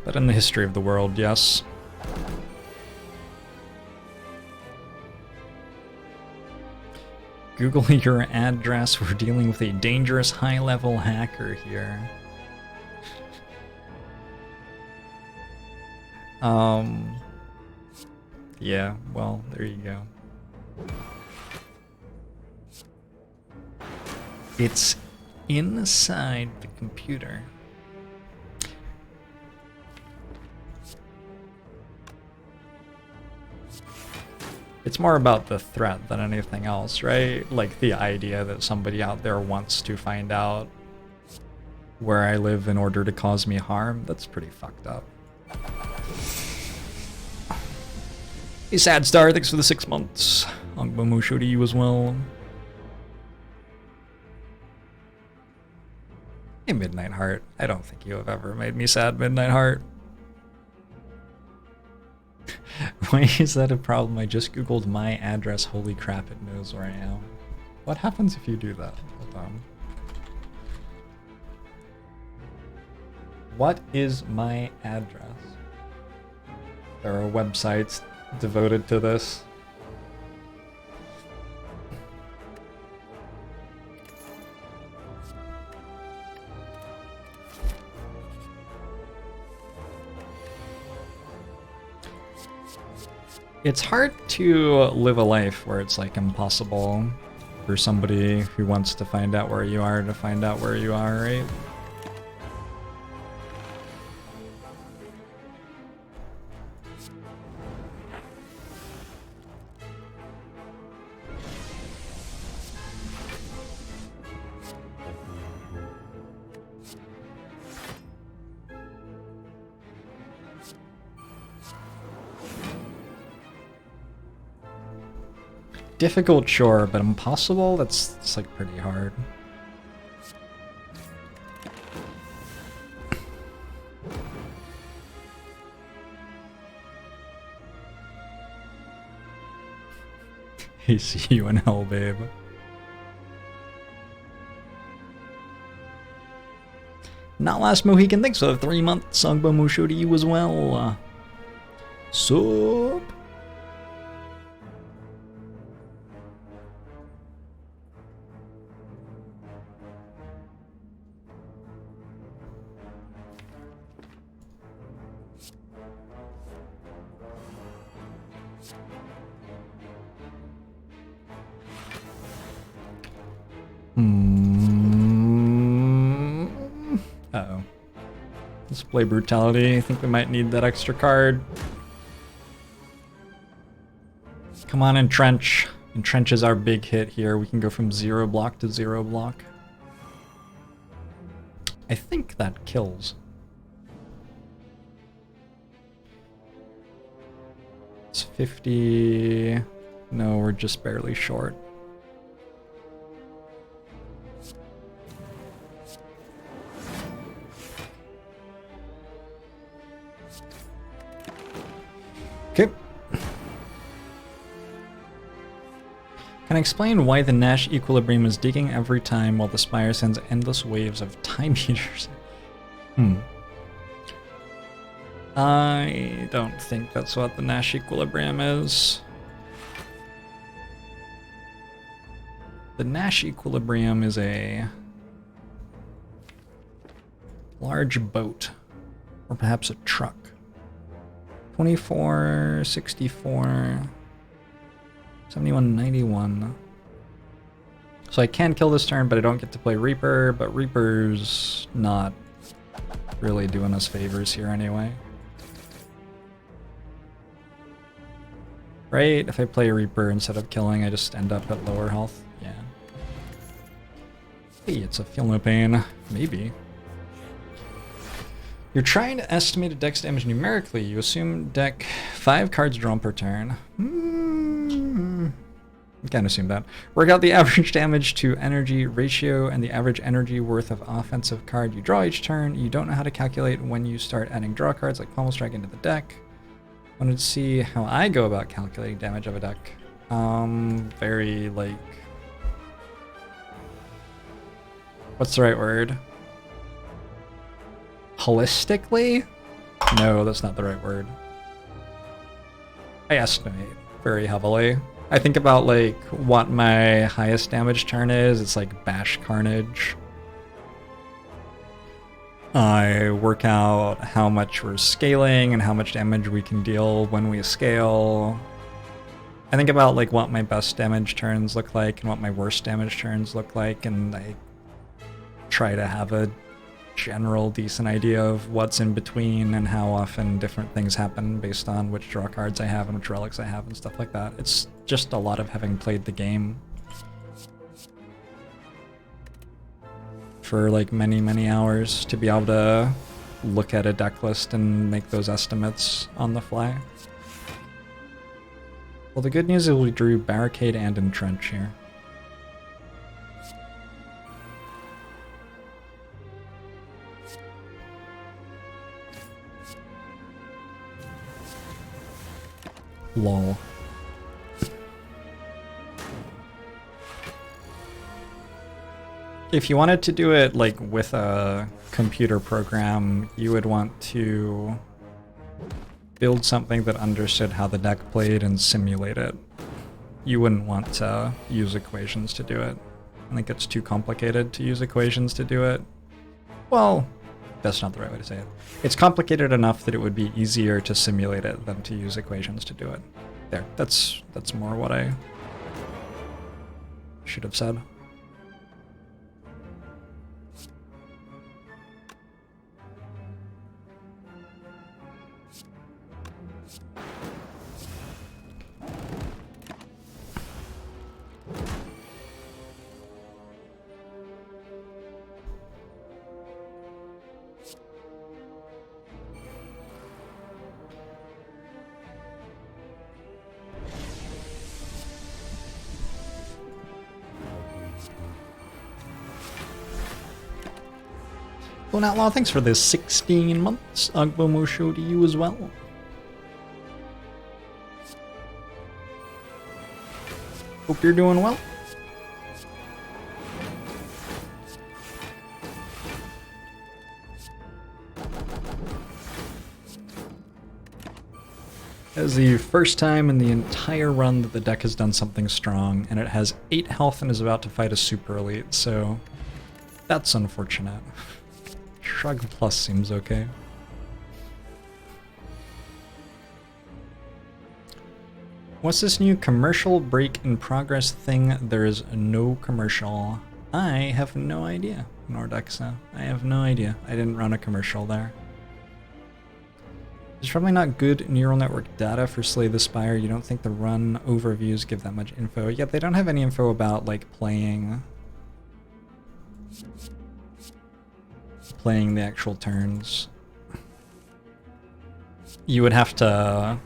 But in the history of the world, yes. Google your address. We're dealing with a dangerous high-level hacker here. Yeah, well, there you go. It's inside the computer. It's more about the threat than anything else, right? Like the idea that somebody out there wants to find out where I live in order to cause me harm, that's pretty fucked up. Hey Sad Star, thanks for the 6 months. Angbomusho to you as well. Hey Midnight Heart, I don't think you have ever made me sad, Midnight Heart. Why is that a problem? I just googled my address. Holy crap, it knows where I am. What happens if you do that? Hold on. What is my address? There are websites devoted to this. It's hard to live a life where it's like impossible for somebody who wants to find out where you are to find out where you are, right? Difficult, sure, but impossible? That's like pretty hard. Hey, see you in hell, babe. Not Last Mohican, thanks for the 3 months. Songbo Musho to you as well. Sup? Uh-oh. Display brutality. I think we might need that extra card. Come on, entrench. Entrench is our big hit here. We can go from 0 block to 0 block. I think that kills. It's 50. No, we're just barely short. Okay. Can I explain why the Nash equilibrium is digging every time while the Spire sends endless waves of time eaters? I don't think that's what the Nash equilibrium is. The Nash equilibrium is a large boat, or perhaps a truck. 24, 64, 71, 91. So I can kill this turn, but I don't get to play Reaper, but Reaper's not really doing us favors here anyway. Right? If I play Reaper instead of killing, I just end up at lower health. Yeah. Hey, it's a Feel No Pain. Maybe. You're trying to estimate a deck's damage numerically. You assume deck 5 cards drawn per turn. You can't assume that. Work out the average damage to energy ratio and the average energy worth of offensive card you draw each turn. You don't know how to calculate when you start adding draw cards like Pommel Strike into the deck. Wanted to see how I go about calculating damage of a deck. Very like... What's the right word? Holistically? No, that's not the right word. I estimate very heavily. I think about like what my highest damage turn is. It's like Bash Carnage. I work out how much we're scaling and how much damage we can deal when we scale. I think about like what my best damage turns look like and what my worst damage turns look like, and I try to have a general decent idea of what's in between and how often different things happen based on which draw cards I have and which relics I have and stuff like that. It's just a lot of having played the game for like many hours to be able to look at a deck list and make those estimates on the fly. Well, the good news is we drew Barricade and Entrench here. Lol. If you wanted to do it like with a computer program, you would want to build something that understood how the deck played and simulate it. You wouldn't want to use equations to do it. I think it's too complicated to use equations to do it. Well, that's not the right way to say it. It's complicated enough that it would be easier to simulate it than to use equations to do it. There, that's more what I should have said. Well, Outlaw, thanks for this 16 months. Agbomo show to you as well. Hope you're doing well. That is the first time in the entire run that the deck has done something strong, and it has 8 health and is about to fight a super elite, so that's unfortunate. Shrug Plus seems okay. What's this new commercial break in progress thing? There is no commercial. I have no idea, Nordexa. I have no idea. I didn't run a commercial there. There's probably not good neural network data for Slay the Spire. You don't think the run overviews give that much info. Yeah, they don't have any info about like playing the actual turns. You would have to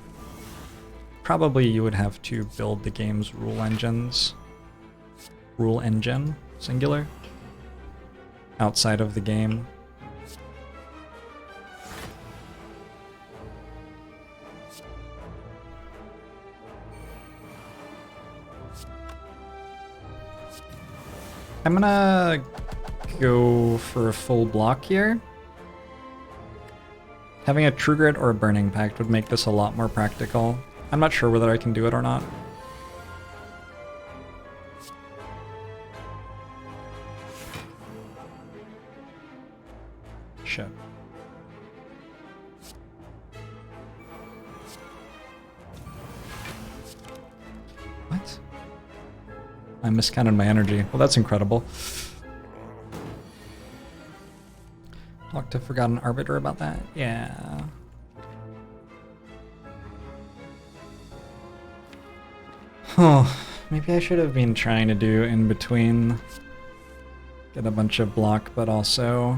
you would have to build the game's rule engine, singular, outside of the game. I'm gonna go for a full block here. Having a True Grit or a Burning Pact would make this a lot more practical. I'm not sure whether I can do it or not. Shit. What? I miscounted my energy. Well, that's incredible. Talk to Forgotten Arbiter about that? Yeah. Oh, maybe I should have been trying to do in between. Get a bunch of block, but also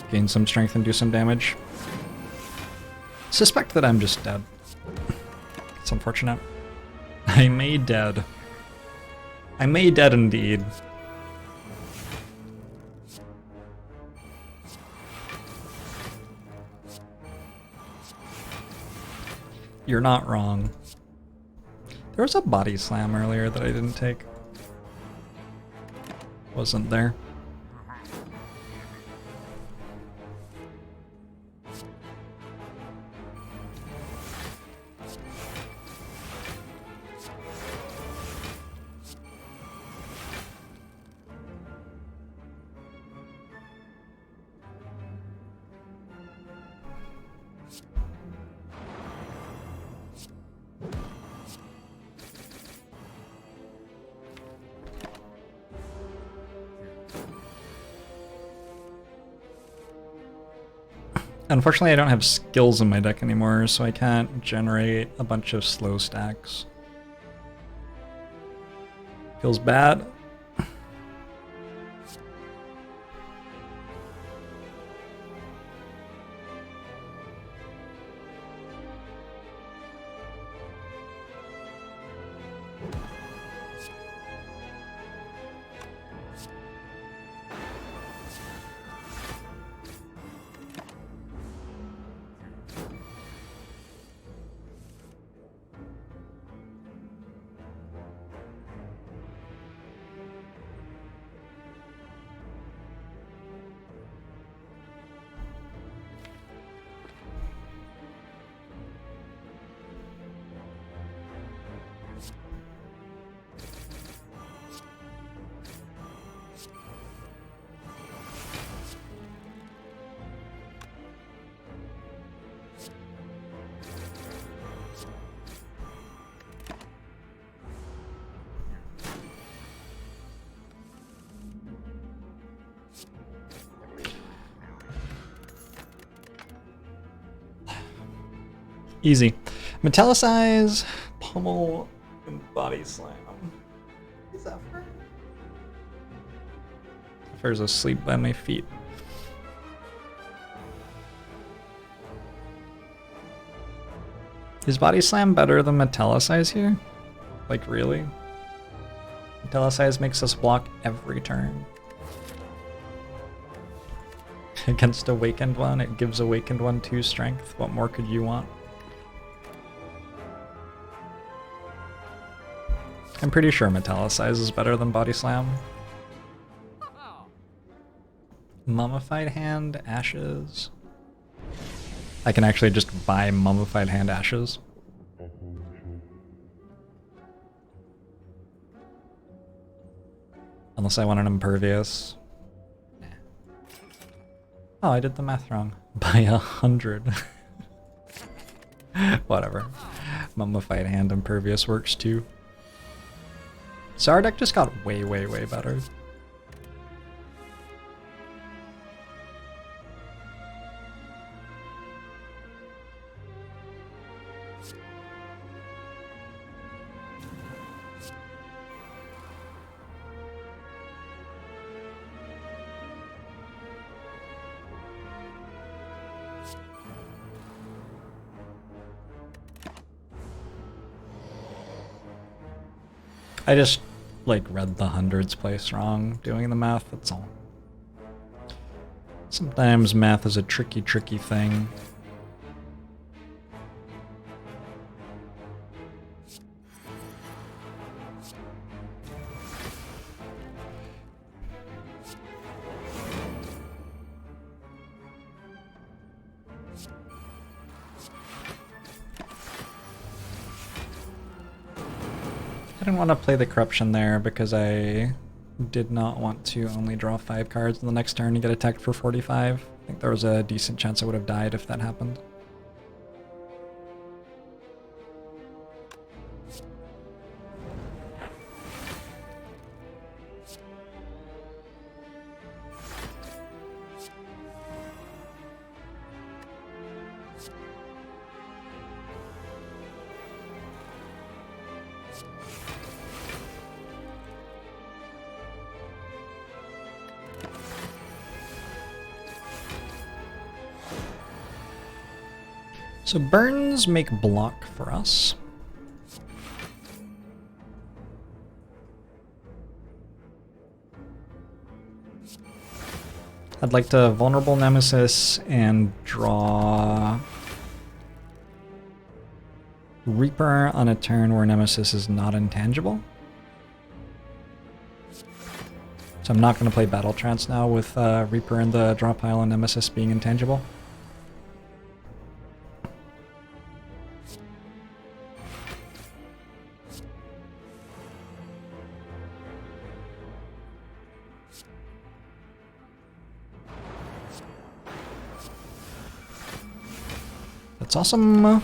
gain some strength and do some damage. Suspect that I'm just dead. It's unfortunate. I may dead. I may dead indeed. You're not wrong. There was a body slam earlier that I didn't take. Wasn't there? Unfortunately, I don't have skills in my deck anymore, so I can't generate a bunch of slow stacks. Feels bad. Easy. Metallicize, pummel, and body slam. Is that fair? Fair's asleep by my feet. Is body slam better than metallicize here? Like, really? Metallicize makes us block every turn. Against Awakened One, it gives Awakened One 2 strength. What more could you want? I'm pretty sure Metallicize is better than Body Slam. Mummified Hand, Ashes. I can actually just buy Mummified Hand Ashes. Unless I want an Impervious. Nah. Oh, I did the math wrong. By 100. Whatever. Mummified Hand Impervious works too. So our deck just got way, way, way better. I just, like, read the hundreds place wrong doing the math, that's all. Sometimes math is a tricky, tricky thing. I didn't want to play the corruption there because I did not want to only draw 5 cards in the next turn and get attacked for 45. I think there was a decent chance I would have died if that happened. So burns make block for us. I'd like to vulnerable Nemesis and draw Reaper on a turn where Nemesis is not intangible. So I'm not going to play Battle Trance now with Reaper in the draw pile and Nemesis being intangible. That's awesome.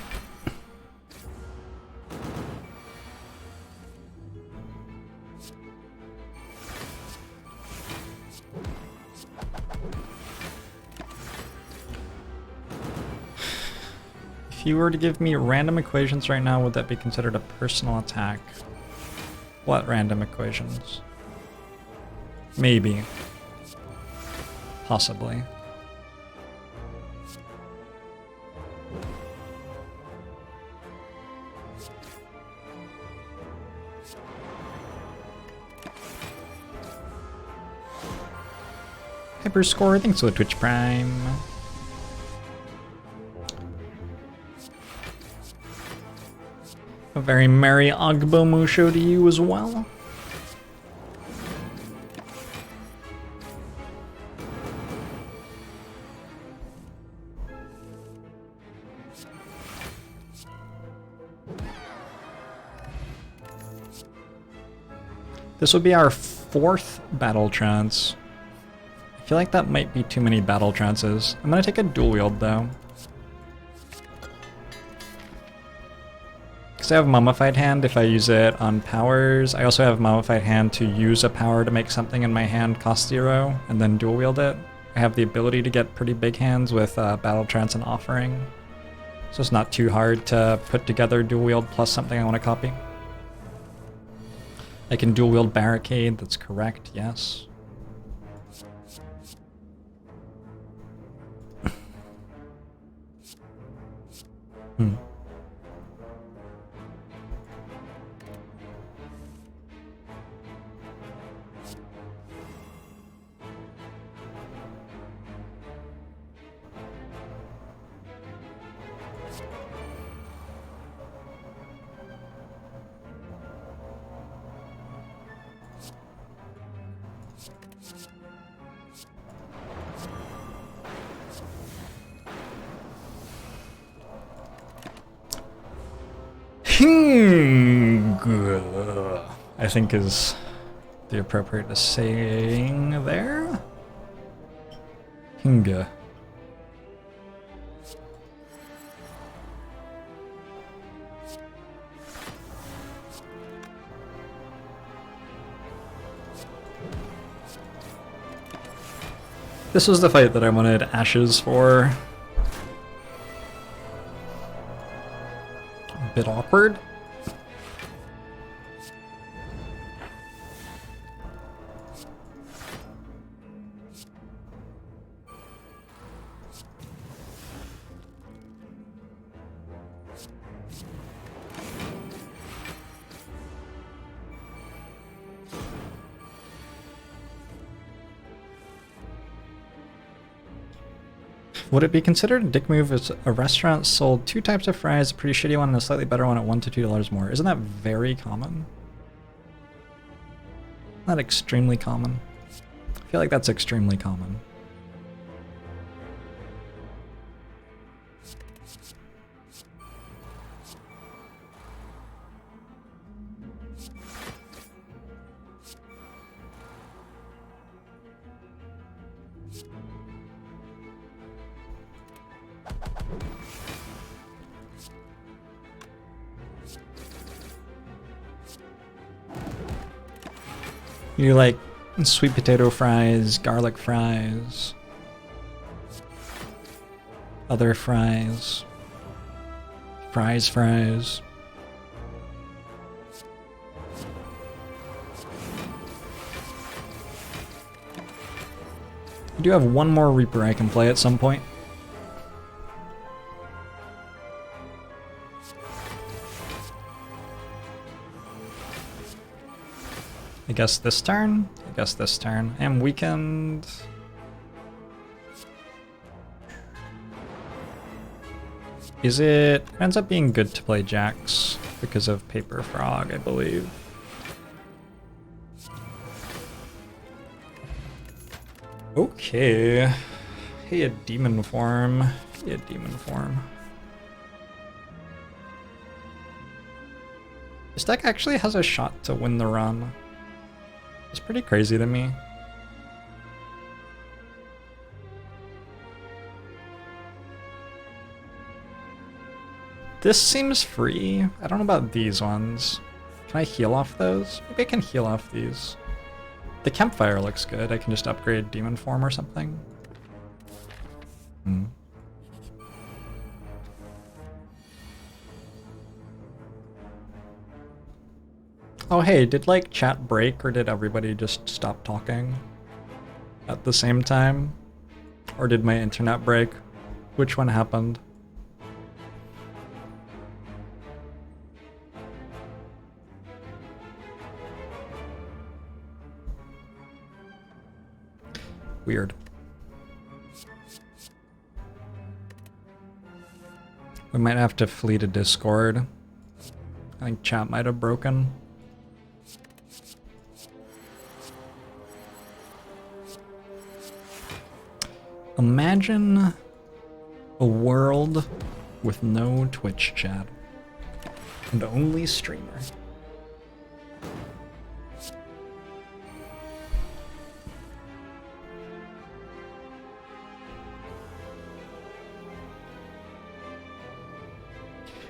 If you were to give me random equations right now, would that be considered a personal attack? What random equations? Maybe. Possibly. Hyperscore, thanks for the Twitch Prime. A very merry Ogbomu show to you as well. This would be our 4th Battle Trance. I feel like that might be too many Battle Trances. I'm gonna take a dual wield though. Because I have Mummified Hand if I use it on powers. I also have Mummified Hand to use a power to make something in my hand cost 0 and then dual wield it. I have the ability to get pretty big hands with Battle Trance and Offering. So it's not too hard to put together dual wield plus something I want to copy. I can dual wield Barricade, that's correct, yes. I think is the appropriate saying there. Hinga. This was the fight that I wanted ashes for. A bit awkward. Would it be considered a dick move if a restaurant sold 2 types of fries, a pretty shitty one and a slightly better one at $1 to $2 more? Isn't that very common? Not extremely common. I feel like that's extremely common. You like sweet potato fries, garlic fries, other fries, fries. I do have one more Reaper I can play at some point. I guess this turn? I guess this turn. I am weakened. Is it ends up being good to play Jax because of Paper Frog, I believe. Okay. Hey, a demon form. Hey, a demon form. This deck actually has a shot to win the run. It's pretty crazy to me. This seems free. I don't know about these ones. Can I heal off those? Maybe I can heal off these. The campfire looks good. I can just upgrade demon form or something. Oh hey, did like chat break or did everybody just stop talking at the same time? Or did my internet break? Which one happened? Weird. We might have to flee to Discord. I think chat might have broken. Imagine a world with no Twitch chat and only streamer.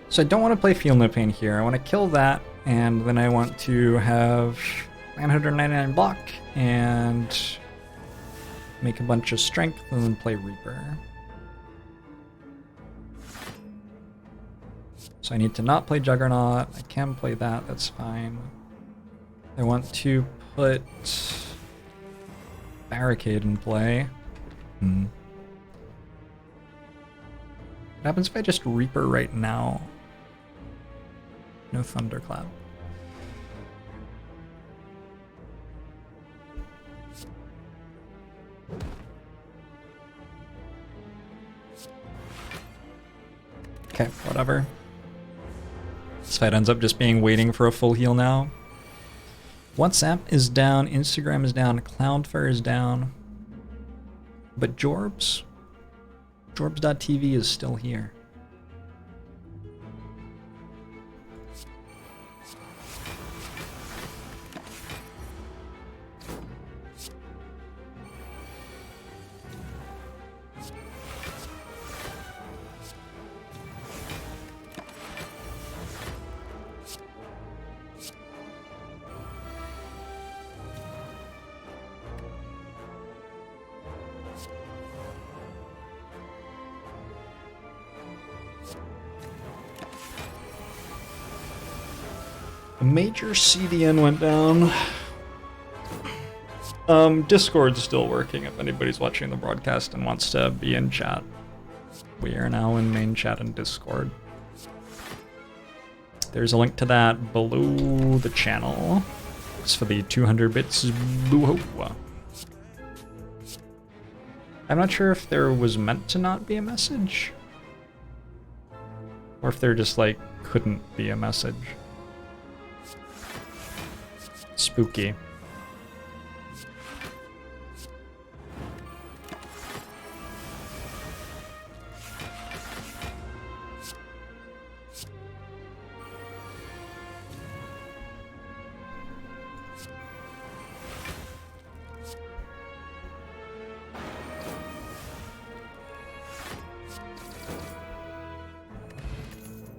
So I don't want to play Feel No Pain here. I want to kill that, and then I want to have 999 block and make a bunch of strength and then play Reaper. So I need to not play Juggernaut. I can play that, that's fine. I want to put Barricade in play. What happens if I just Reaper right now? No Thunderclap. Okay, whatever. This fight ends up just being waiting for a full heal now. WhatsApp is down, Instagram is down, Cloudflare is down. But Jorbs? Jorbs.tv is still here. A major CDN went down. Discord's still working if anybody's watching the broadcast and wants to be in chat. We are now in main chat and Discord. There's a link to that below the channel. It's for the 200 bits. Boo-ho. I'm not sure if there was meant to not be a message. Or if there just, like, couldn't be a message. Spooky.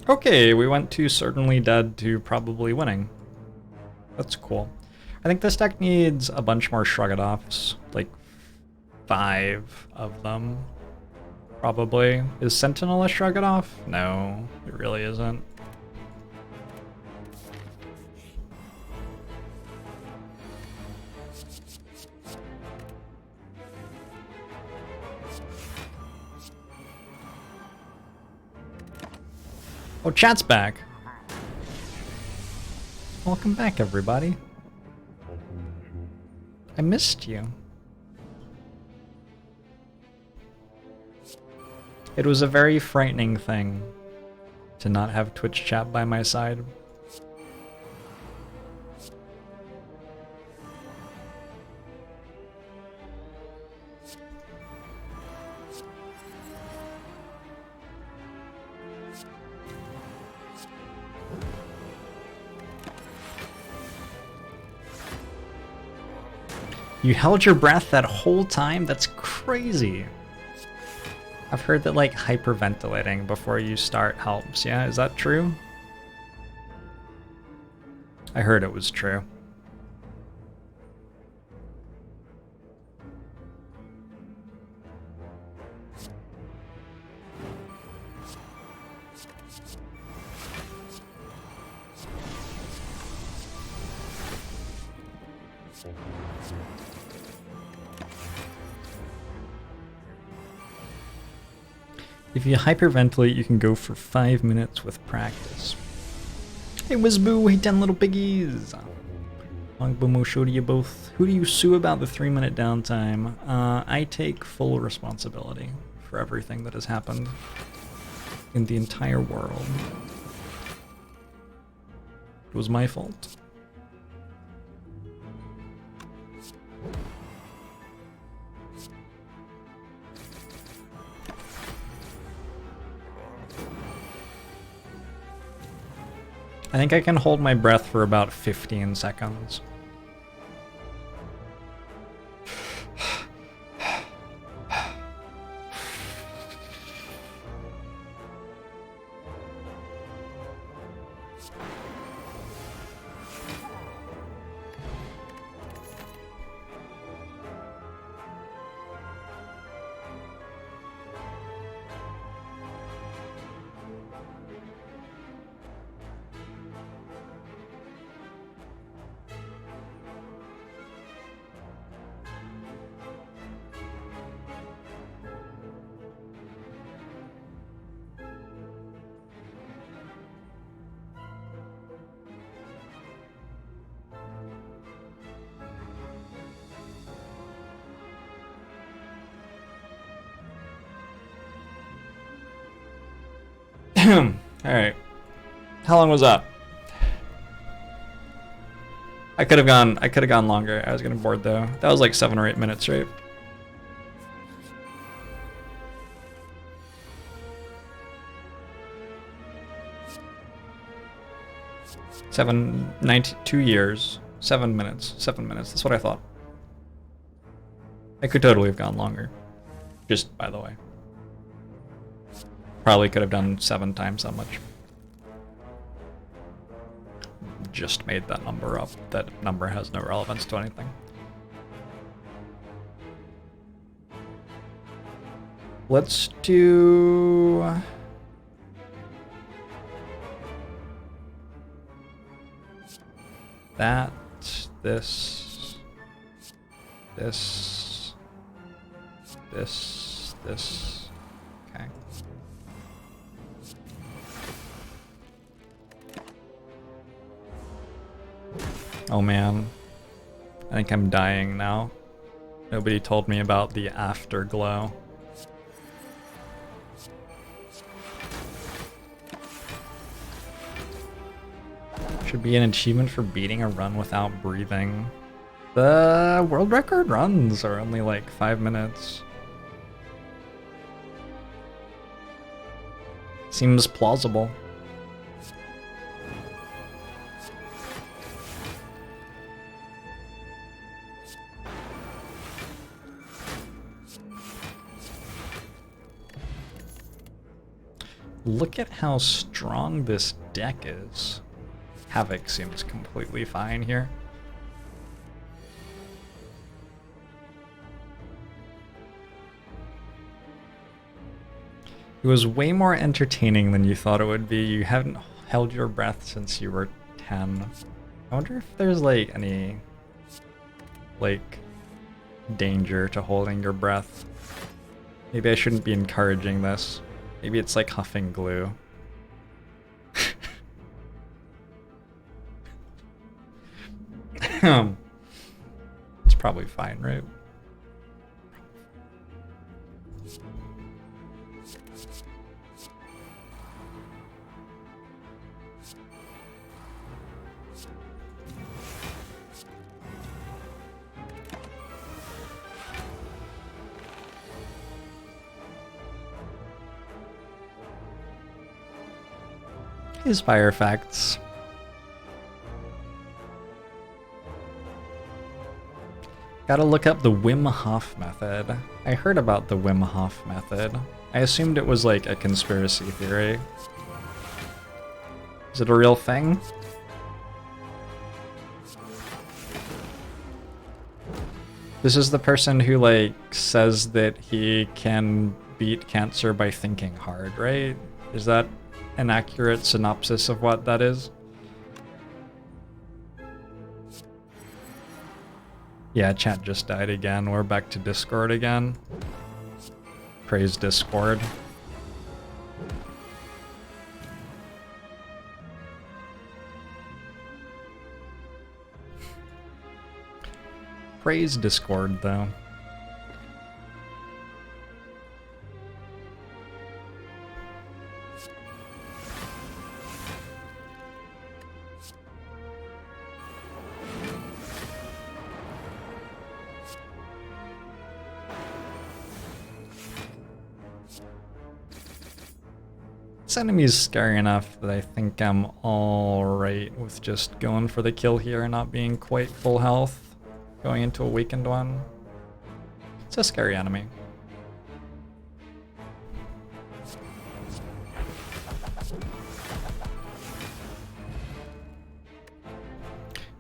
Okay, we went to certainly dead to probably winning. That's cool. I think this deck needs a bunch more shrug-it-offs, like 5 of them, probably. Is Sentinel a shrug-it-off? No, it really isn't. Oh, chat's back. Welcome back, everybody. I missed you. It was a very frightening thing to not have Twitch chat by my side. You held your breath that whole time? That's crazy. I've heard that like hyperventilating before you start helps. Yeah, is that true? I heard it was true. If you hyperventilate, you can go for 5 minutes with practice. Hey Wizboo, hey 10 little piggies! Longbomo show to you both. Who do you sue about the 3-minute downtime? I take full responsibility for everything that has happened in the entire world. It was my fault. I think I can hold my breath for about 15 seconds. Alright. How long was that? I could have gone longer. I was getting bored though. That was like 7 or 8 minutes, right? Seven, 2 years, 7 minutes, 7 minutes. That's what I thought. I could totally have gone longer. Just by the way. Probably could have done 7 times that much. Just made that number up. That number has no relevance to anything. Let's do... that, this, this, this. Okay. Oh man. I think I'm dying now. Nobody told me about the afterglow. Should be an achievement for beating a run without breathing. The world record runs are only like 5 minutes. Seems plausible. Look at how strong this deck is. Havoc seems completely fine here. It was way more entertaining than you thought it would be. You haven't held your breath since you were 10. I wonder if there's like any like danger to holding your breath. Maybe I shouldn't be encouraging this. Maybe it's like huffing glue. It's probably fine, right? Spire facts. Gotta look up the Wim Hof method. I heard about the Wim Hof method. I assumed it was like a conspiracy theory. Is it a real thing? This is the person who like says that he can beat cancer by thinking hard, right? Is that an accurate synopsis of what that is? Yeah, chat just died again. We're back to Discord again. Praise Discord. Praise Discord, though. This enemy is scary enough that I think I'm alright with just going for the kill here and not being quite full health. Going into a weakened one. It's a scary enemy.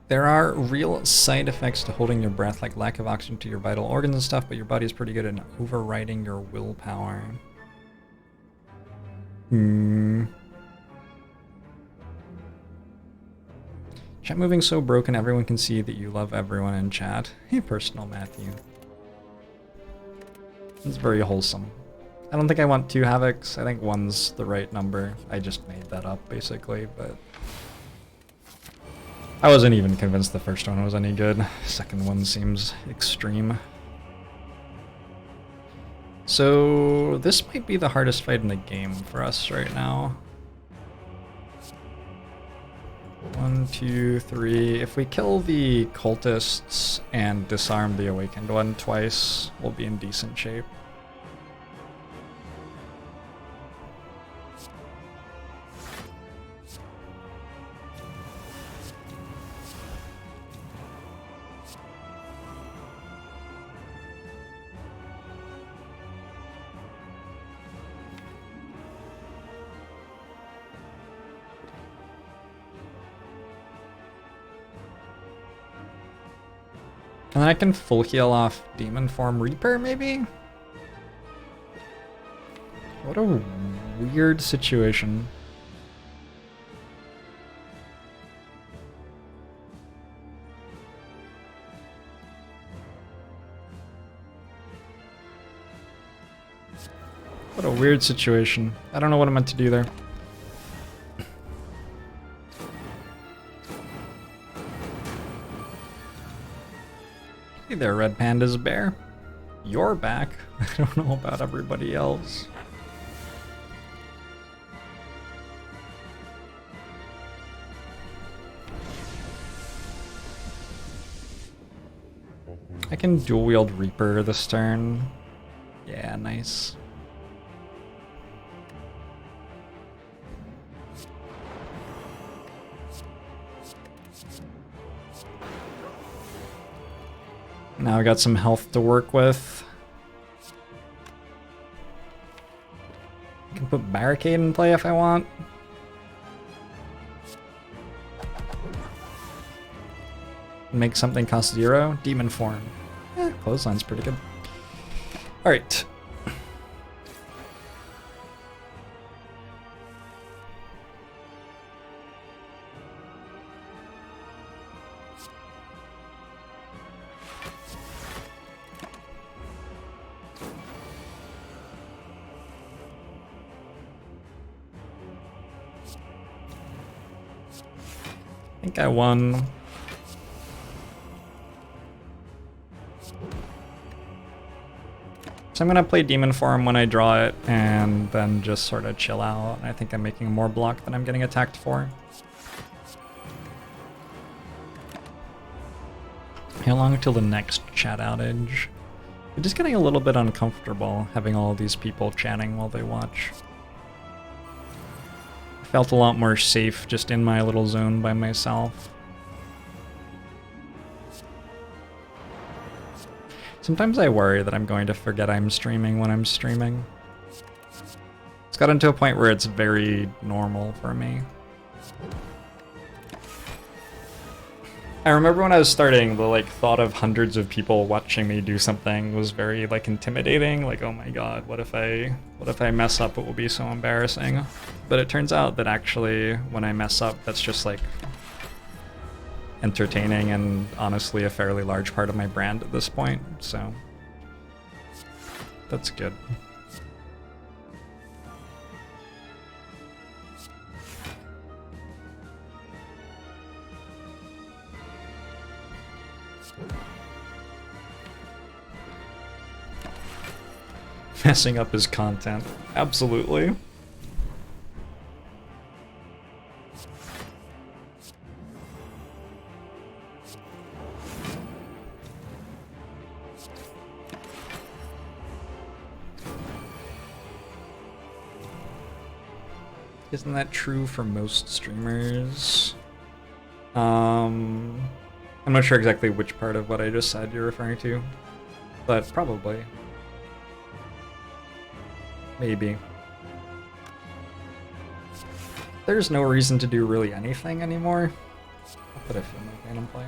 There are real side effects to holding your breath, like lack of oxygen to your vital organs and stuff, but your body is pretty good at overriding your willpower. Chat moving so broken everyone can see that you love everyone in chat. Hey, personal Matthew. It's very wholesome. I don't think I want 2 Havocs. I think 1's the right number. I just made that up, basically, but I wasn't even convinced the first one was any good. Second one seems extreme. So this might be the hardest fight in the game for us right now. 1, 2, 3. If we kill the cultists and disarm the awakened one twice, we'll be in decent shape. And then I can full heal off Demon Form Reaper, maybe? What a weird situation. What a weird situation. I don't know what I'm meant to do there. Hey there, Red Panda's bear. You're back. I don't know about everybody else. I can dual wield Reaper this turn. Yeah, nice. Now I got some health to work with. I can put Barricade in play if I want. Make something cost 0. Demon form. Clothesline's pretty good. Alright. I think I won. So I'm gonna play Demon Form when I draw it, and then just sort of chill out. I think I'm making more block than I'm getting attacked for. How long until the next chat outage? I'm just getting a little bit uncomfortable having all these people chatting while they watch. I felt a lot more safe just in my little zone by myself. Sometimes I worry that I'm going to forget I'm streaming when I'm streaming. It's gotten to a point where it's very normal for me. I remember when I was starting, the thought of hundreds of people watching me do something was very intimidating. Like, oh my god, what if I mess up? It will be so embarrassing. But it turns out that actually, when I mess up, that's just entertaining and honestly a fairly large part of my brand at this point, so that's good. Messing up his content, absolutely. Isn't that true for most streamers? I'm not sure exactly which part of what I just said you're referring to, but probably. Maybe. There's no reason to do really anything anymore. I'll put a Female Pain in play.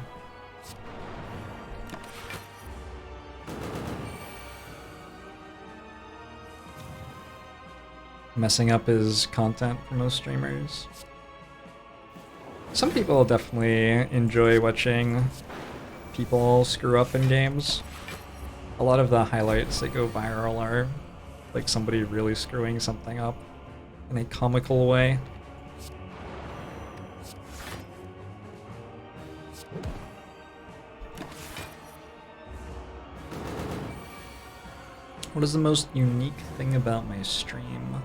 Messing up his content for most streamers. Some people definitely enjoy watching people screw up in games. A lot of the highlights that go viral are somebody really screwing something up in a comical way. What is the most unique thing about my stream?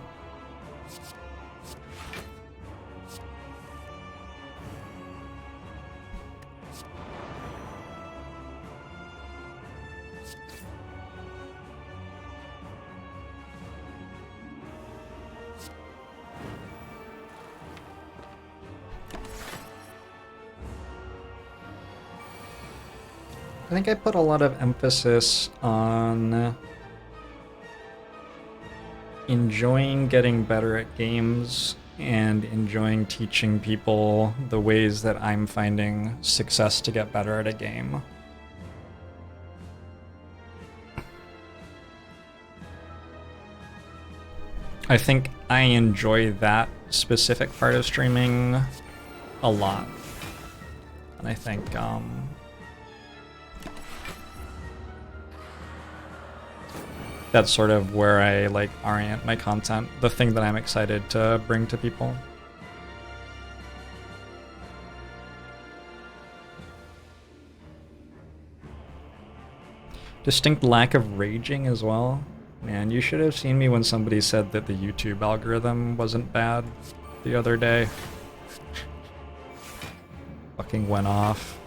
I think I put a lot of emphasis on enjoying getting better at games and enjoying teaching people the ways that I'm finding success to get better at a game. I think I enjoy that specific part of streaming a lot. And I think that's sort of where I orient my content, the thing that I'm excited to bring to people. Distinct lack of raging as well. Man, you should have seen me when somebody said that the YouTube algorithm wasn't bad the other day. Fucking went off.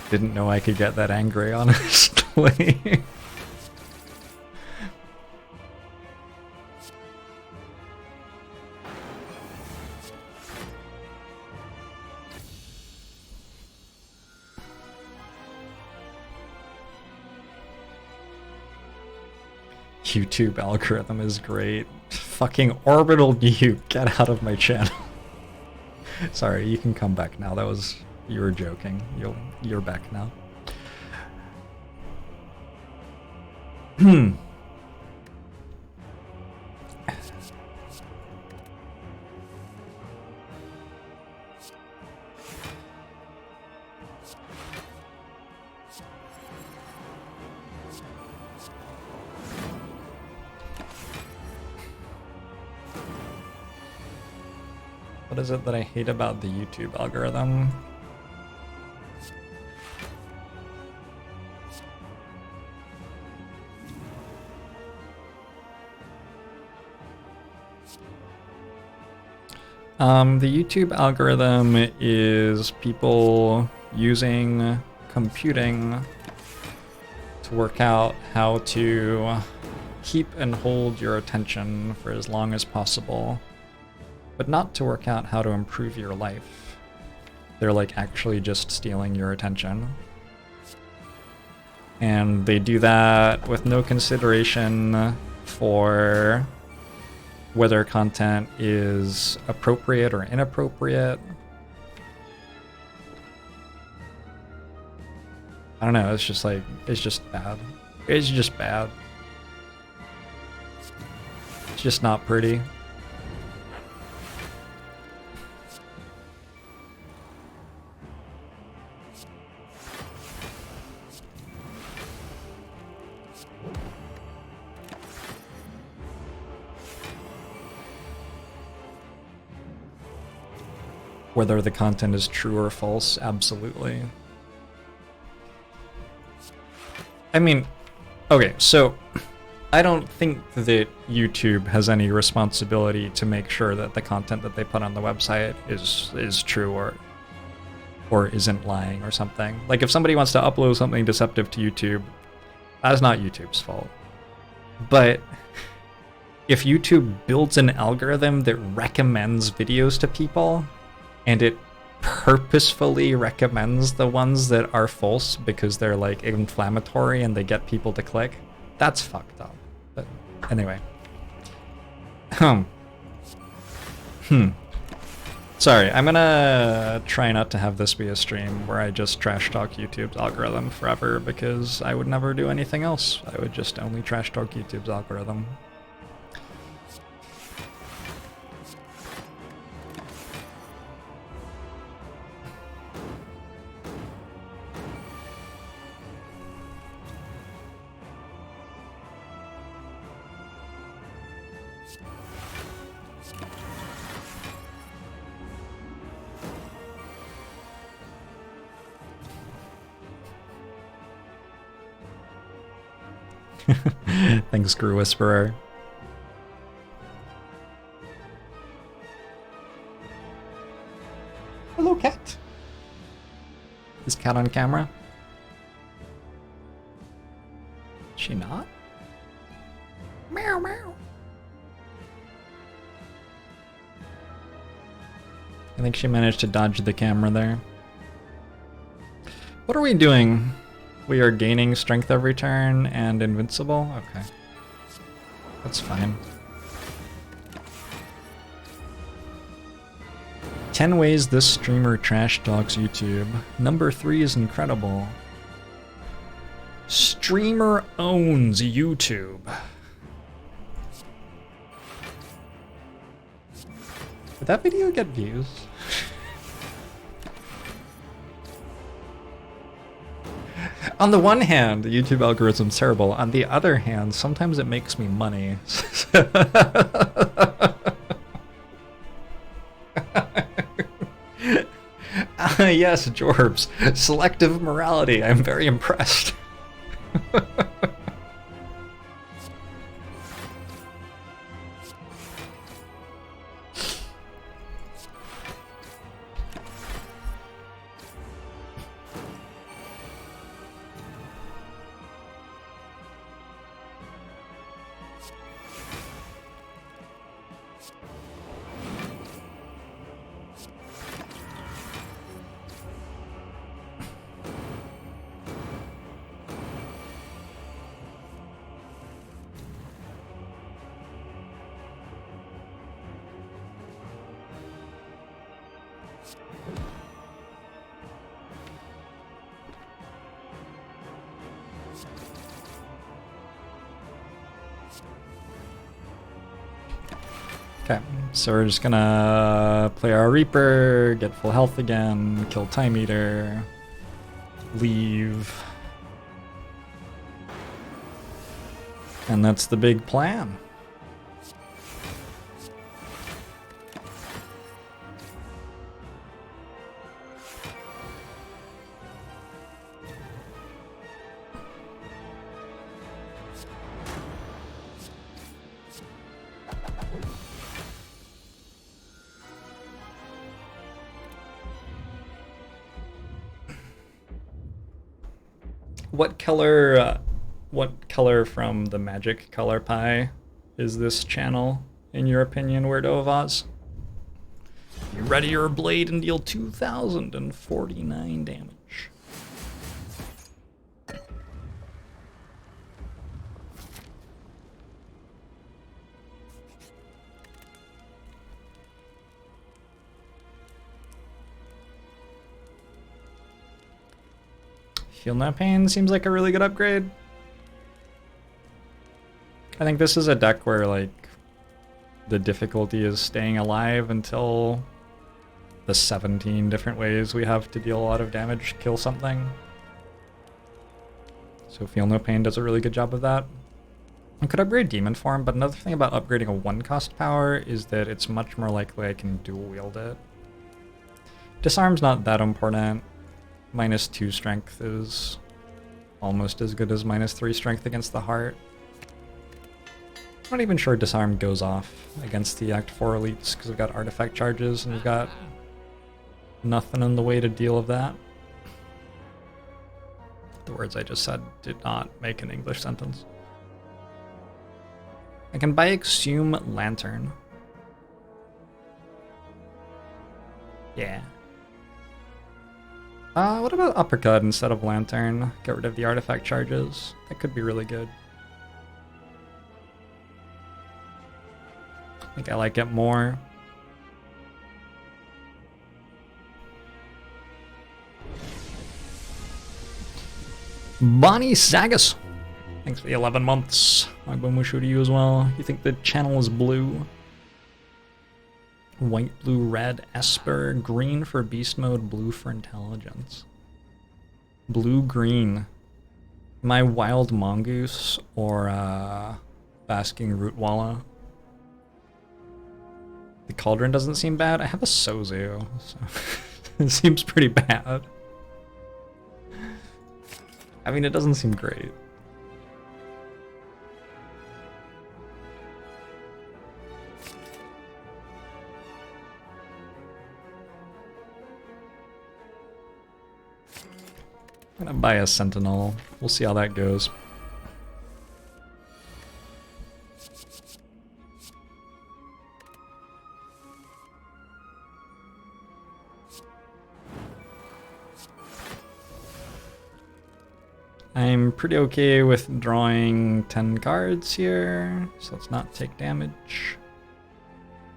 Didn't know I could get that angry, honestly. YouTube algorithm is great. Fucking orbital you, get out of my channel. Sorry, you can come back now. That was, you were joking. You're back now. What is it that I hate about the YouTube algorithm? The YouTube algorithm is people using computing to work out how to keep and hold your attention for as long as possible, but not to work out how to improve your life. They're like actually just stealing your attention. And they do that with no consideration for whether content is appropriate or inappropriate. I don't know, it's just like, it's just bad. It's just bad. It's just not pretty. Whether the content is true or false, absolutely. I mean, okay, so I don't think that YouTube has any responsibility to make sure that the content that they put on the website is true or isn't lying or something. Like if somebody wants to upload something deceptive to YouTube, that's not YouTube's fault. But if YouTube builds an algorithm that recommends videos to people, and it purposefully recommends the ones that are false because they're like inflammatory and they get people to click, that's fucked up. But anyway. Sorry, I'm gonna try not to have this be a stream where I just trash talk YouTube's algorithm forever, because I would never do anything else. I would just only trash talk YouTube's algorithm. Thanks, Screw Whisperer. Hello, cat. Is cat on camera? Is she not? Meow, meow. I think she managed to dodge the camera there. What are we doing? We are gaining strength every turn and invincible? Okay. That's fine. 10 ways this streamer trash dogs YouTube. Number 3 is incredible. Streamer owns YouTube. Did that video get views? On the one hand, the YouTube algorithm's terrible. On the other hand, sometimes it makes me money. Yes, Jorbs. Selective morality. I'm very impressed. Okay, so we're just gonna play our Reaper, get full health again, kill Time Eater, leave. And that's the big plan. What color from the magic color pie is this channel, in your opinion, Weirdo of Oz? You ready your blade and deal 2,049 damage. Feel No Pain seems like a really good upgrade. I think this is a deck where, like, the difficulty is staying alive until the 17 different ways we have to deal a lot of damage, kill something. So Feel No Pain does a really good job of that. I could upgrade Demon Form, but another thing about upgrading a 1-cost power is that it's much more likely I can dual wield it. Disarm's not that important. -2 strength is almost as good as -3 strength against the heart. I'm not even sure Disarm goes off against the Act 4 elites because we've got artifact charges and we've got nothing in the way to deal with that. The words I just said did not make an English sentence. I can buy Exhume Lantern. Yeah. What about Uppercut instead of Lantern? Get rid of the artifact charges. That could be really good. I think I like it more. Bonnie Sagas. Thanks for the 11 months. My Bomushu to you as well. You think the channel is blue? White, blue, red, Esper, green for beast mode, blue for intelligence. Blue, green. My wild mongoose or basking rootwalla. The cauldron doesn't seem bad. I have a Sozu, so it seems pretty bad. I mean, it doesn't seem great. I'm gonna buy a Sentinel. We'll see how that goes. I'm pretty okay with drawing 10 cards here, so let's not take damage.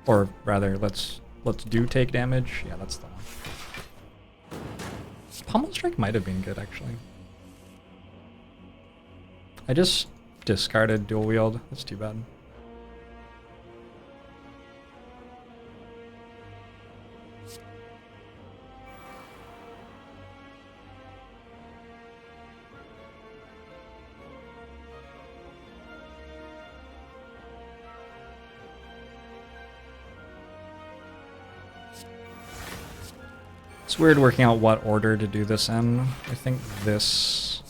Or rather, let's do take damage. Yeah, that's the one. Pummel Strike might have been good, actually. I just discarded Dual Wield. That's too bad. It's weird working out what order to do this in. I think this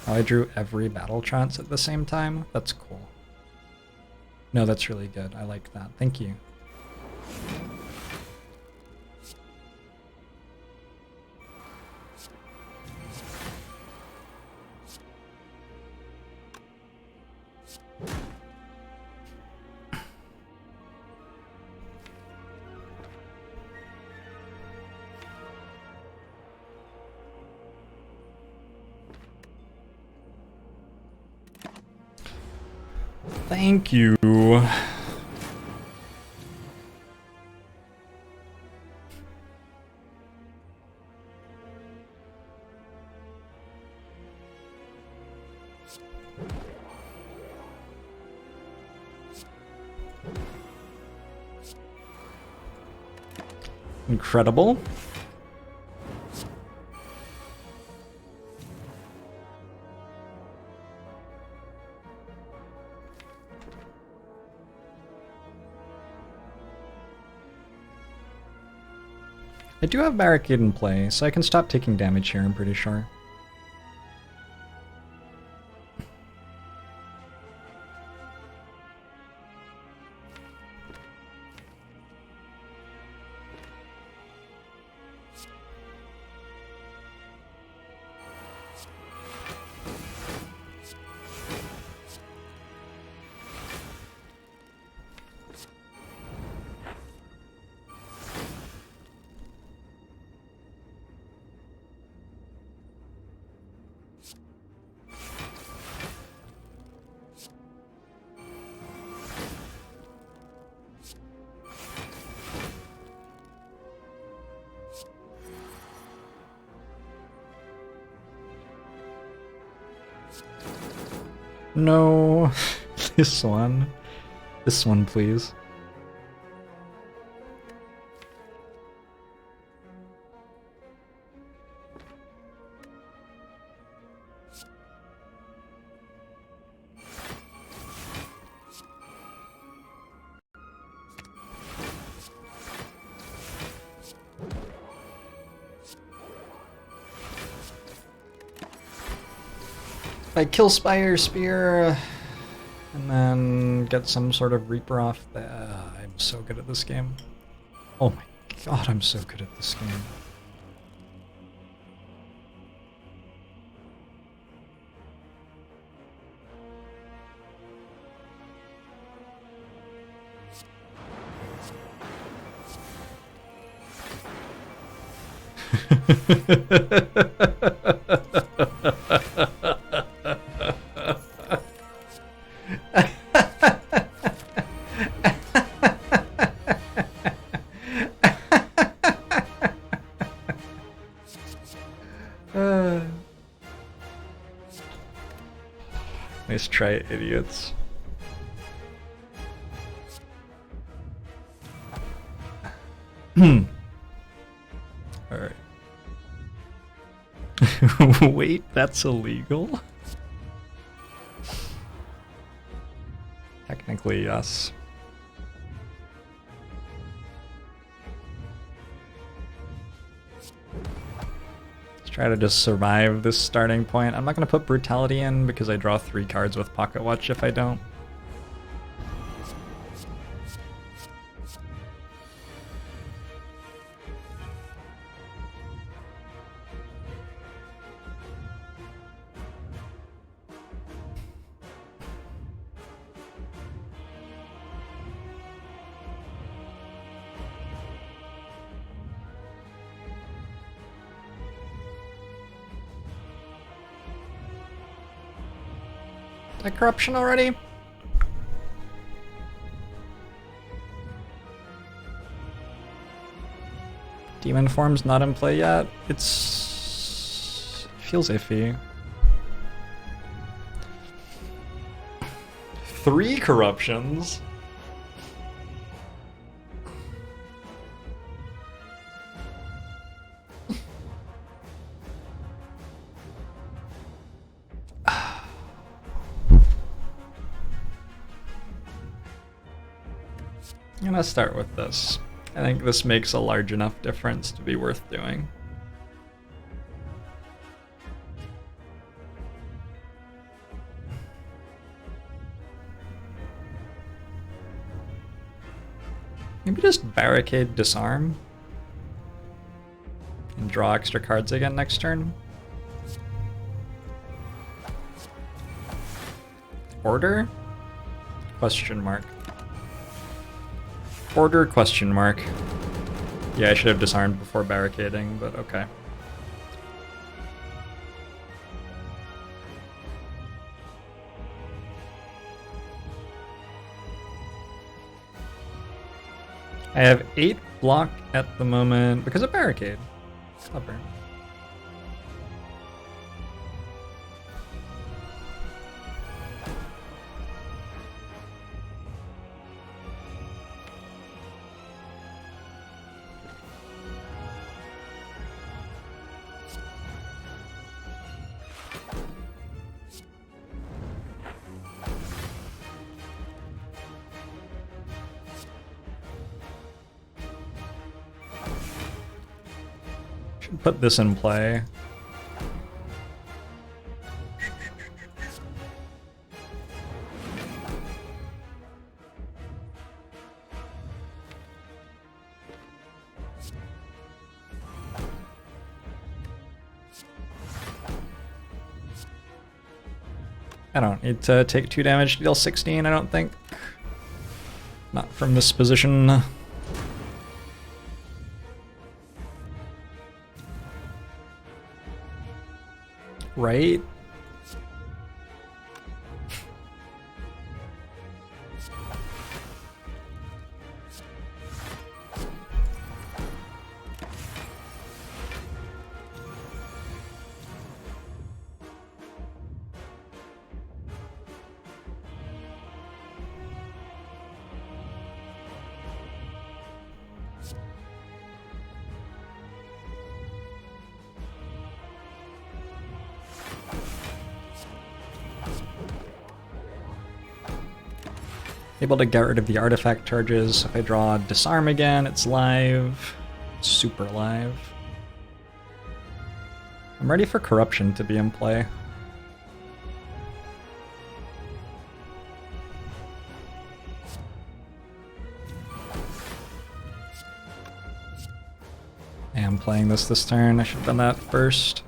Oh, I drew every battle trance at the same time? That's cool. No, that's really good. I like that. Thank you. Thank you. Incredible. I do have Barricade in play, so I can stop taking damage here, I'm pretty sure. No, this one. This one, please. If I kill Spire, Spear, and then get some sort of Reaper off, I'm so good at this game. Oh my god, I'm so good at this game. Nice try, idiots. Alright. Wait, that's illegal? Technically, yes. Let's try to just survive this starting point. I'm not going to put Brutality in because I draw 3 cards with Pocket Watch if I don't. That corruption already? Demon form's not in play yet. Feels iffy. 3 corruptions? I'm gonna start with this. I think this makes a large enough difference to be worth doing. Maybe just Barricade, disarm. And draw extra cards again next turn. Order? Question mark. Order? Question mark. Yeah, I should have disarmed before barricading, but okay. I have 8 block at the moment because of Barricade. Clever. Put this in play. I don't need to take 2 damage to deal 16, I don't think. Not from this position. Right? Able to get rid of the artifact charges. If I draw disarm again, it's live. Super live. I'm ready for corruption to be in play. I am playing this turn. I should have done that first.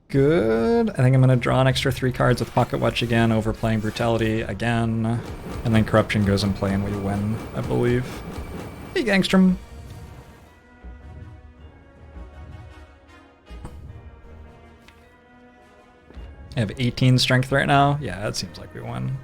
Good. I think I'm going to draw an extra 3 cards with Pocket Watch again, overplaying Brutality again, and then Corruption goes in play and we win, I believe. Hey, Gangstrom. I have 18 strength right now. Yeah, it seems like we won.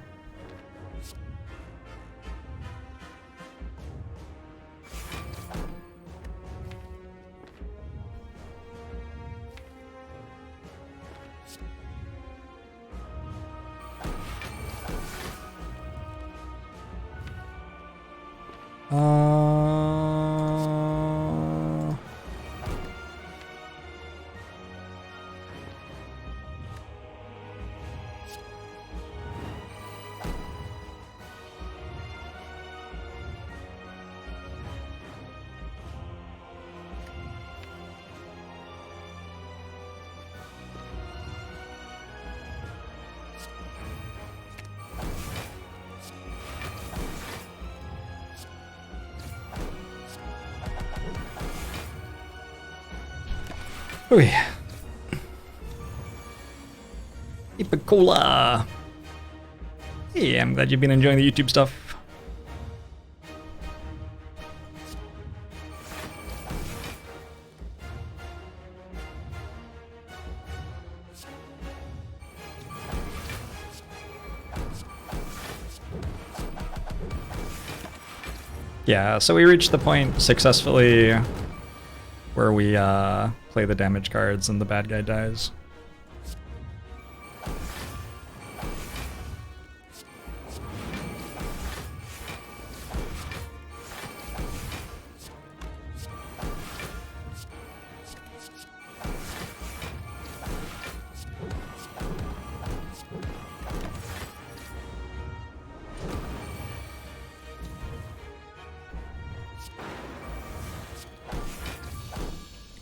Oh yeah. Ipa-Cola. Hey, I'm glad you've been enjoying the YouTube stuff. Yeah, so we reached the point successfully where we play the damage cards and the bad guy dies.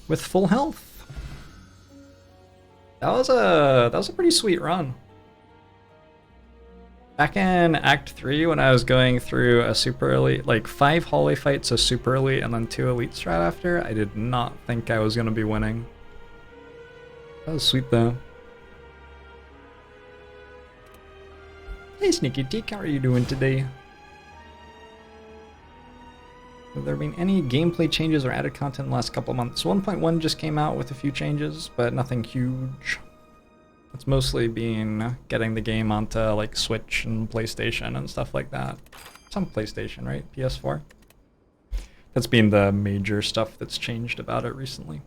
With full health. That was a pretty sweet run. Back in Act 3, when I was going through a super elite, like 5 hallway fights, a super elite, and then 2 elite strat after, I did not think I was going to be winning. That was sweet though. Hey Sneaky Teak, how are you doing today? Have there been any gameplay changes or added content in the last couple of months? 1.1 just came out with a few changes, but nothing huge. It's mostly been getting the game onto like Switch and PlayStation and stuff like that. It's on PlayStation, right? PS4? That's been the major stuff that's changed about it recently.